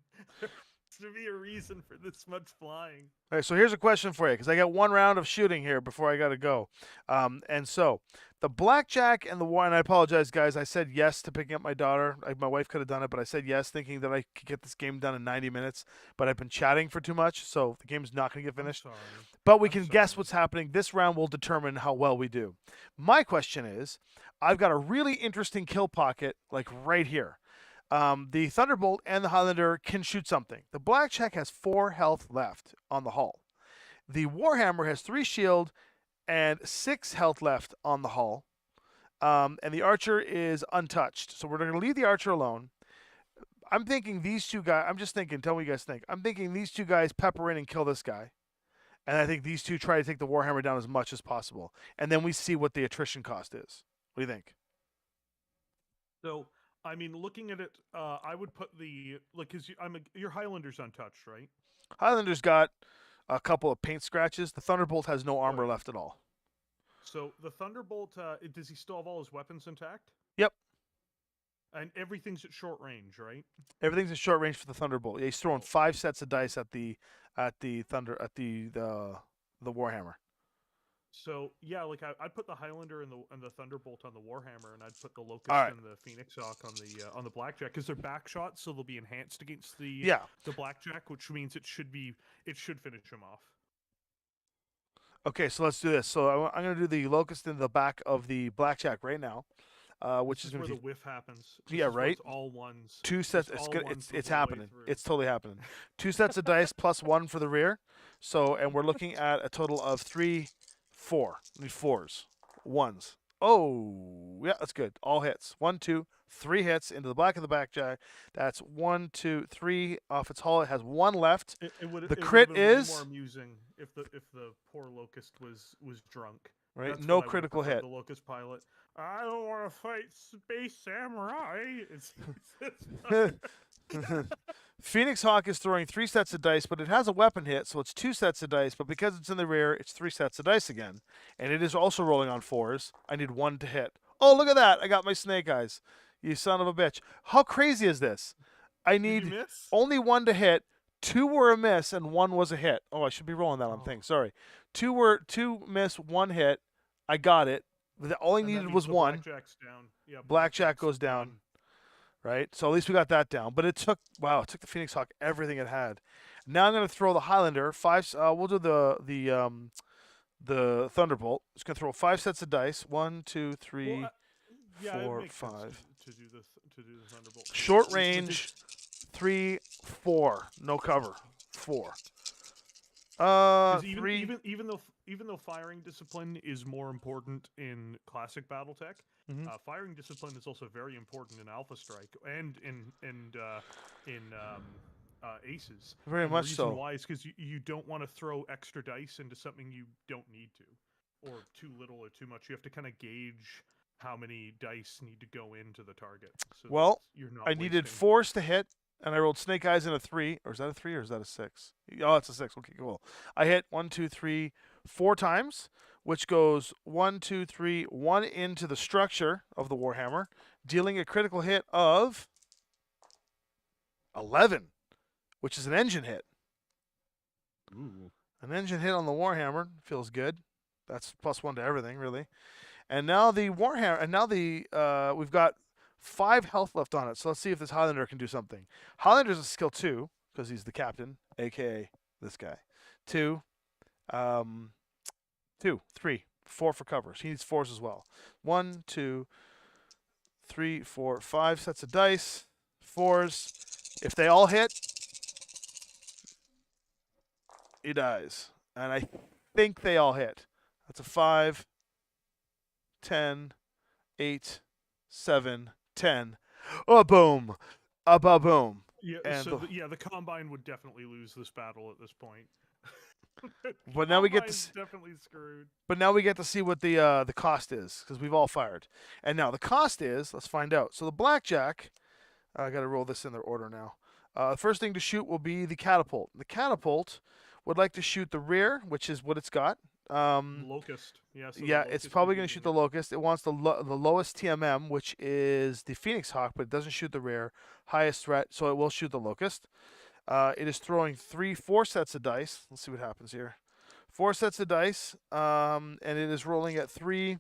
to be a reason for this much flying. All right, so here's a question for you because I got one round of shooting here before I got to go. And so the blackjack and the war, and I apologize, guys. I said yes to picking up my daughter. My wife could have done it, but I said yes thinking that I could get this game done in 90 minutes. But I've been chatting for too much, so the game's not going to get I'm finished. sorry. But we I'm can sorry. guess what's happening. This round will determine how well we do. My question is I've got a really interesting kill pocket, like right here. The Thunderbolt and the Highlander can shoot something. The Blackjack has 4 health left on the hull. The Warhammer has 3 shield and 6 health left on the hull. And the Archer is untouched. So we're going to leave the Archer alone. I'm thinking these two guys, I'm just thinking, tell me what you guys think. I'm thinking these two guys pepper in and kill this guy. And I think these two try to take the Warhammer down as much as possible. And then we see what the attrition cost is. What do you think? So, I mean, looking at it, I would put the like because your Highlander's untouched, right? Highlander's got a couple of paint scratches. The Thunderbolt has no armor Right. left at all. So the Thunderbolt, does he still have all his weapons intact? Yep. And everything's at short range, right? Everything's in short range for the Thunderbolt. Yeah, he's throwing 5 sets of dice at the Thunder at the Warhammer. So yeah, like I'd put the Highlander and the Thunderbolt on the Warhammer, and I'd put the Locust All right. and the Phoenix Hawk on the Blackjack because they're back shots, so they'll be enhanced against the Yeah. Blackjack, which means it should finish him off. Okay, so let's do this. So I'm going to do the Locust in the back of the Blackjack right now, which This is is going where to the whiff happens. This Yeah, is where right? It's all ones. 2 sets. It's It's all good. ones the It's whole way happening. through. It's totally happening. 2 sets of dice plus 1 for the rear. So and we're looking at a total of 3, 4. We need 4s, 1s. Oh, yeah, that's good. All hits. 1, 2, 3 hits into the back of the Blackjack. That's 1, 2, 3 off its hull. It has 1 left. The crit been way is- more amusing if the poor Locust was drunk. Right, That's no what I would've critical preferred hit. The Locust pilot. I don't want to fight Space Samurai. Phoenix Hawk is throwing 3 sets of dice, but it has a weapon hit, so it's 2 sets of dice. But because it's in the rear, it's 3 sets of dice again. And it is also rolling on 4s. I need 1 to hit. Oh, look at that. I got my snake eyes. You son of a bitch. How crazy is this? I Did need you miss? only 1 to hit. 2 were a miss, and 1 was a hit. Oh, I should be rolling that on Oh. thing. Sorry. 2 miss, 1 hit. I got it. All I And that needed means was the 1. Blackjack's down. Yeah, Blackjack Blackjack's goes down. done. Right? So at least we got that down. But it took the Phoenix Hawk everything it had. Now I'm going to throw the Highlander. We'll do the Thunderbolt. It's going to throw 5 sets of dice. 1, 2, 3, Well, yeah, it 4, makes sense 5. to do the Thunderbolt. Short This is- range, 3, 4. No cover. 4. 'cause 3. even though firing discipline is more important in classic BattleTech, Mhm. firing discipline is also very important in Alpha Strike and in Aces. Very And much the reason so. why is because you don't want to throw extra dice into something you don't need to, or too little or too much. You have to kind of gauge how many dice need to go into the target. So Well, that you're not I needed wasting- 4s to hit, and I rolled Snake Eyes in a 3. Or is that a 3 or is that a 6? Oh, it's a 6. Okay, cool. I hit 1, 2, 3, 4 times, which goes 1, 2, 3, 1 into the structure of the Warhammer, dealing a critical hit of 11, which is an engine hit. Ooh. An engine hit on the Warhammer feels good. That's +1 to everything, really. And now the Warhammer, and now we've got 5 health left on it. So let's see if this Highlander can do something. Highlander's a skill 2 because he's the captain, aka this guy. 2, 2, 3, 4 for covers. He needs 4s as well. 1, 2, 3, 4, 5 sets of dice, 4s. If they all hit, he dies. And I think they all hit. That's a 5, 10, 8, 7, 10. Oh, boom. Ba-boom. Yeah, And so the- the Combine would definitely lose this battle at this point. But now we get to Combine's definitely screwed. But now we get to see what the cost is because we've all fired. And now the cost is, let's find out. So the Blackjack, I got to roll this in their order now. The first thing to shoot will be the Catapult. The Catapult would like to shoot the rear, which is what it's got. Locust. Yeah. So the Yeah, it's Locust probably is going to shoot using the Locust. It wants the lowest TMM, which is the Phoenix Hawk, but it doesn't shoot the rear. Highest threat, so it will shoot the Locust. It is throwing 4 sets of dice. Let's see what happens here. 4 sets of dice, and it is rolling at 3,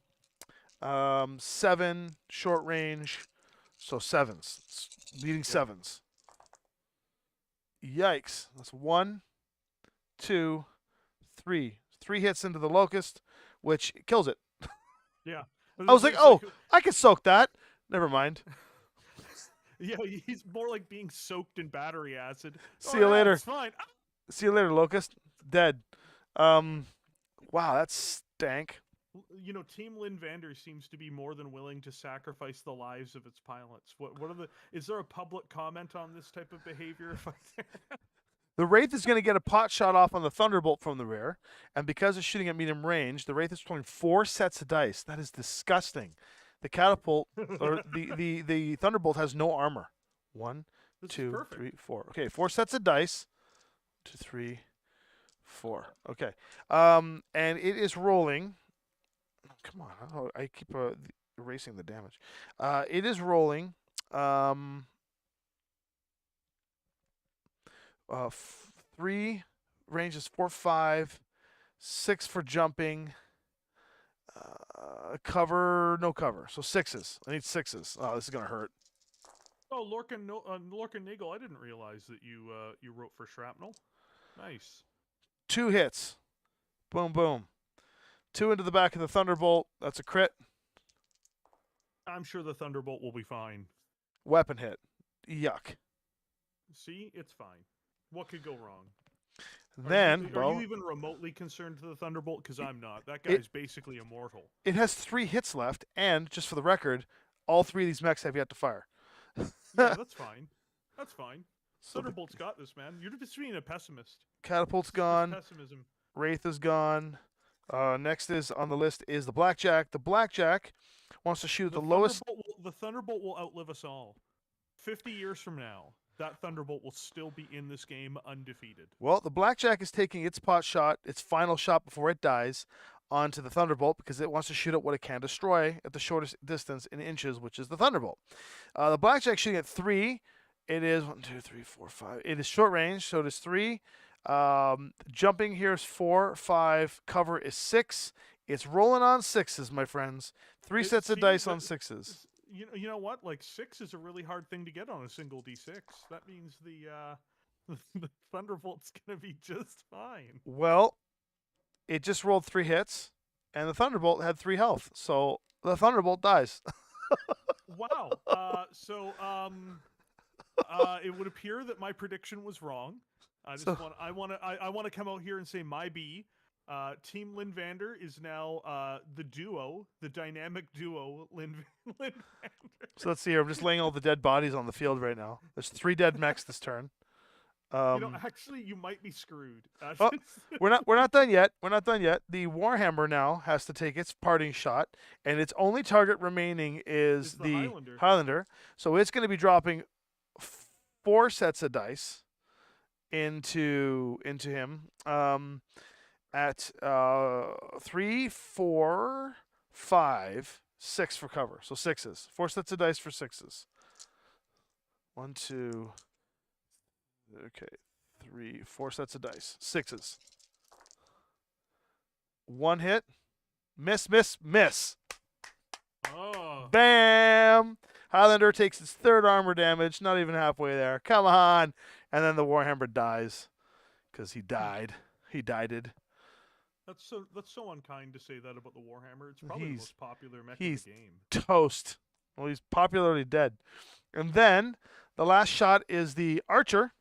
7 short range, so sevens. It's beating sevens. Yikes! That's 1, 2, 3. 3 hits into the locust, which kills it. Yeah. I was like, oh, I can soak that. Never mind. Yeah, he's more like being soaked in battery acid. See you later. It's fine. See you later, locust. Dead. Wow, that stank. You know, Team Lynnvander seems to be more than willing to sacrifice the lives of its pilots. What are the? Is there a public comment on this type of behavior? The Wraith is going to get a pot shot off on the Thunderbolt from the rear, and because it's shooting at medium range, the Wraith is throwing 4 sets of dice. That is disgusting. The catapult or the Thunderbolt has no armor. 1, 2, 3, 4. Okay, 4 sets of dice. 2, 3, 4. Okay, and it is rolling. Come on, I keep erasing the damage. It is rolling. 3 ranges 4, 5, 6 for jumping. Cover, no cover. So 6s. I need 6s. Oh, this is gonna hurt. Oh, Lorcan Nagel, I didn't realize that you wrote for shrapnel. Nice. 2 hits. Boom, boom. 2 into the back of the Thunderbolt. That's a crit. I'm sure the Thunderbolt will be fine. Weapon hit. Yuck. See, it's fine. What could go wrong? Then, are you even remotely concerned for the Thunderbolt? Because I'm not. That guy's basically immortal. It has 3 hits left, and just for the record, all 3 of these mechs have yet to fire. Yeah, that's fine. That's fine. So Thunderbolt's got this, man. You're just being a pessimist. Catapult's gone. Pessimism. Wraith is gone. Next is on the list is the Blackjack. The Blackjack wants to shoot at the lowest. The Thunderbolt will outlive us all. 50 years from now, that Thunderbolt will still be in this game undefeated. Well, the Blackjack is taking its pot shot, its final shot before it dies, onto the Thunderbolt because it wants to shoot at what it can destroy at the shortest distance in inches, which is the Thunderbolt. The Blackjack shooting at 3. It is 1, 2, 3, 4, 5. It is short range, so it is 3. Jumping here is 4, 5. Cover is 6. It's rolling on 6s, my friends. 3 sets of dice on 6s. You know what? Like 6 is a really hard thing to get on a single D6. That means the Thunderbolt's gonna be just fine. Well, it just rolled 3 hits, and the Thunderbolt had 3 health, so the Thunderbolt dies. Wow. It would appear that my prediction was wrong. I want to come out here and say my B. Team Lynnvander is now the dynamic duo Lynnvander. So let's see here. I'm just laying all the dead bodies on the field right now. There's 3 dead mechs this turn. Actually, you might be screwed. We're not done yet. We're not done yet. The Warhammer now has to take its parting shot, and its only target remaining is the Highlander. So it's going to be dropping 4 sets of dice into him. At 3, 4, 5, 6 for cover. So 6s. 4 sets of dice for 6s. 1, 2. Okay, 3, 4 sets of dice. 6s. 1 hit. Miss, miss, miss. Oh. Bam! Highlander takes its 3rd armor damage. Not even halfway there. Come on! And then the Warhammer dies. Because he died. He died. That's so unkind to say that about the Warhammer. It's probably the most popular mech in the game. Toast. Well, he's popularly dead. And then the last shot is the Archer.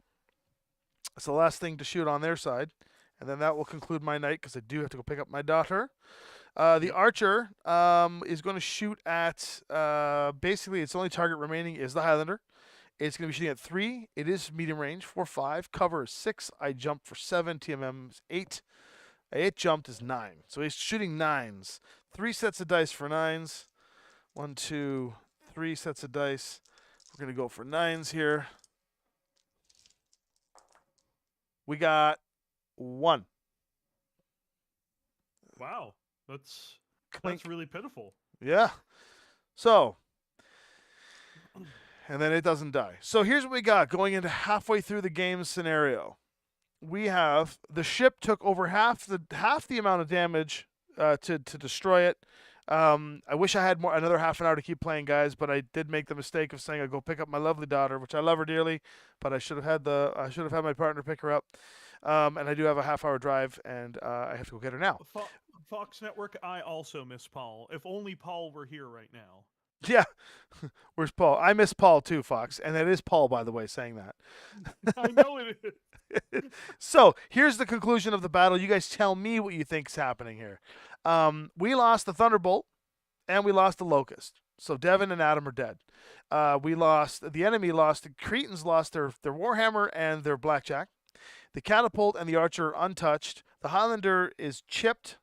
It's the last thing to shoot on their side. And then that will conclude my night because I do have to go pick up my daughter. The Archer is going to shoot at, basically its only target remaining is the Highlander. It's going to be shooting at 3. It is medium range, 4, 5. Cover is 6. I jumped for 7. TMM is 8. It jumped is 9. So he's shooting 9s. 3 sets of dice for 9s. 1, 2, 3 sets of dice. We're going to go for 9s here. We got 1. Wow. That's really pitiful. Yeah. So and then it doesn't die. So here's what we got going into halfway through the game scenario. We have the ship took over half the amount of damage to destroy it. I wish I had another half an hour to keep playing, guys, but I did make the mistake of saying I'd go pick up my lovely daughter, which I love her dearly, but I should have had my partner pick her up. And I do have a half-hour drive, and I have to go get her now. Fox Network, I also miss Paul. If only Paul were here right now. Yeah. Where's Paul? I miss Paul too, Fox. And that is Paul, by the way, saying that. I know it is. So here's the conclusion of the battle. You guys tell me what you think's happening here. We lost the Thunderbolt, and we lost the Locust. So Devin and Adam are dead. The enemy lost, the Cretans lost their Warhammer and their Blackjack. The Catapult and the Archer are untouched. The Highlander is chipped,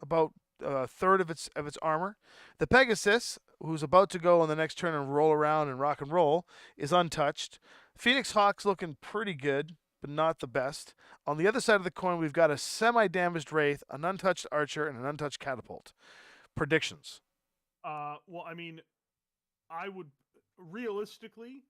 about a third of its armor. The Pegasus, who's about to go on the next turn and roll around and rock and roll, is untouched. Phoenix Hawk's looking pretty good, but not the best. On the other side of the coin, we've got a semi-damaged Wraith, an untouched Archer, and an untouched Catapult. Predictions? Well, I mean, I would realistically,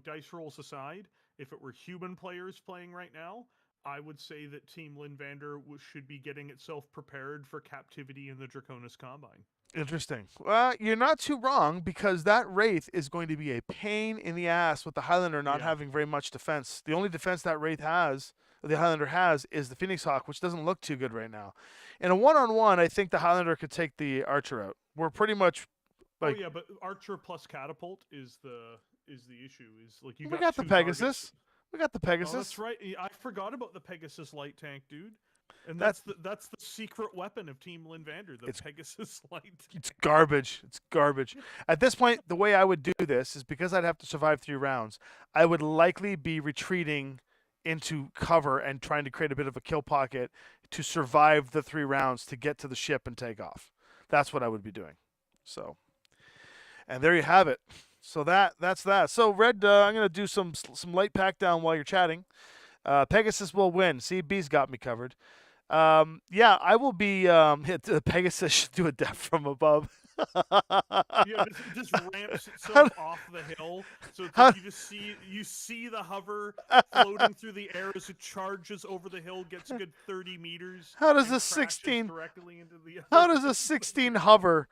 dice rolls aside, if it were human players playing right now, I would say that Team Lynnvander should be getting itself prepared for captivity in the Draconis Combine. Interesting. Well, you're not too wrong, because that Wraith is going to be a pain in the ass with the Highlander not having very much defense. The only defense that the Highlander has, is the Phoenix Hawk, which doesn't look too good right now. In a one-on-one, I think the Highlander could take the Archer out. We're pretty much like... Oh yeah, but Archer plus Catapult is the issue. Is like we got the Pegasus. Targets. We got the Pegasus. Oh, that's right. I forgot about the Pegasus light tank, dude. And that's the secret weapon of Team Lynnvander, the Pegasus light. It's garbage. It's garbage. At this point, the way I would do this is, because I'd have to survive 3 rounds, I would likely be retreating into cover and trying to create a bit of a kill pocket to survive the 3 rounds to get to the ship and take off. That's what I would be doing. So, and there you have it. So that's that. So Red, I'm gonna do some light pack down while you're chatting. Pegasus will win. See, B's got me covered. Yeah, I will be. Pegasus should do a death from above. Yeah, it just ramps itself off the hill, so it's like you see the hover floating through the air as it charges over the hill, gets a good 30 meters. How does a 16 directly into the How does a 16 hover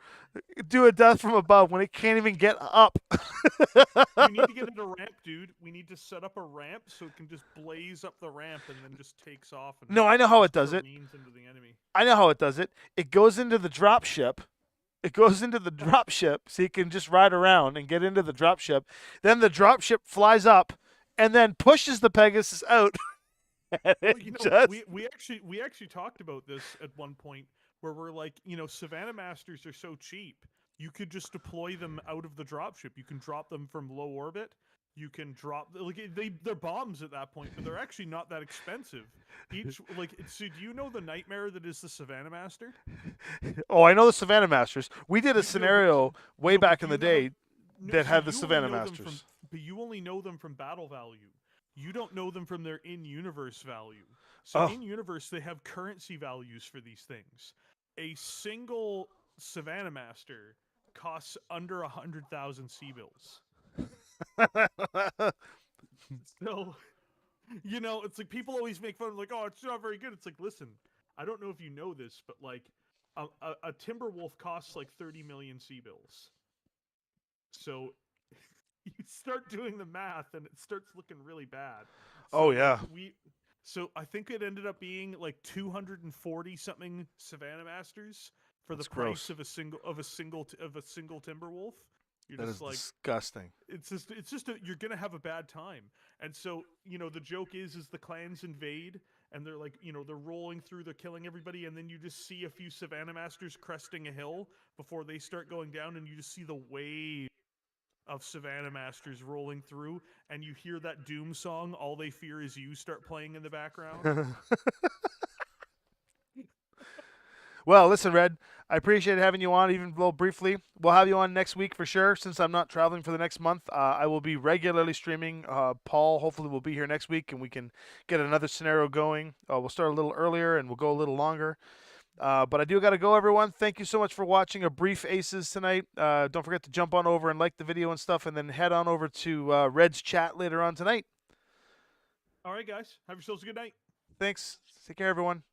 do a death from above when it can't even get up? We need to get it a ramp, dude. We need to set up a ramp so it can just blaze up the ramp and then just takes off. And no, I know how it does it. Into the enemy. I know how it does it. It goes into the drop ship. It goes into the drop ship, so you can just ride around and get into the drop ship. Then the drop ship flies up and then pushes the Pegasus out. We actually talked about this at one point, where we're like, Savannah Masters are so cheap. You could just deploy them out of the dropship. You can drop them from low orbit. You can drop they're bombs at that point, but they're actually not that expensive. So do you know the nightmare that is the Savannah Master? Oh, I know the Savannah Masters. We did a scenario way back in the day that had the Savannah Masters. But you only know them from battle value. You don't know them from their in-universe value. So in-universe, they have currency values for these things. A single Savannah Master costs under 100,000 C-bills. So, it's like people always make fun of like, oh, it's not very good. It's like, listen, I don't know if you know this, but like a Timberwolf costs like 30 million C-bills. So you start doing the math and it starts looking really bad. So So I think it ended up being like 240 something Savannah Masters for the price of a single Timberwolf. That is disgusting. It's just you're gonna have a bad time. And so the joke is the clans invade and they're like they're rolling through, they're killing everybody, and then you just see a few Savannah Masters cresting a hill before they start going down, and you just see the wave of Savannah Masters rolling through, and you hear that Doom song, "All They Fear Is You," start playing in the background. Well, listen, Red, I appreciate having you on, even though briefly. We'll have you on next week for sure, since I'm not traveling for the next month. I will be regularly streaming. Paul hopefully will be here next week, and we can get another scenario going. We'll start a little earlier, and we'll go a little longer. But I do got to go, everyone. Thank you so much for watching a brief Aces tonight. Don't forget to jump on over and like the video and stuff, and then head on over to Red's chat later on tonight. All right, guys. Have yourselves a good night. Thanks. Take care, everyone.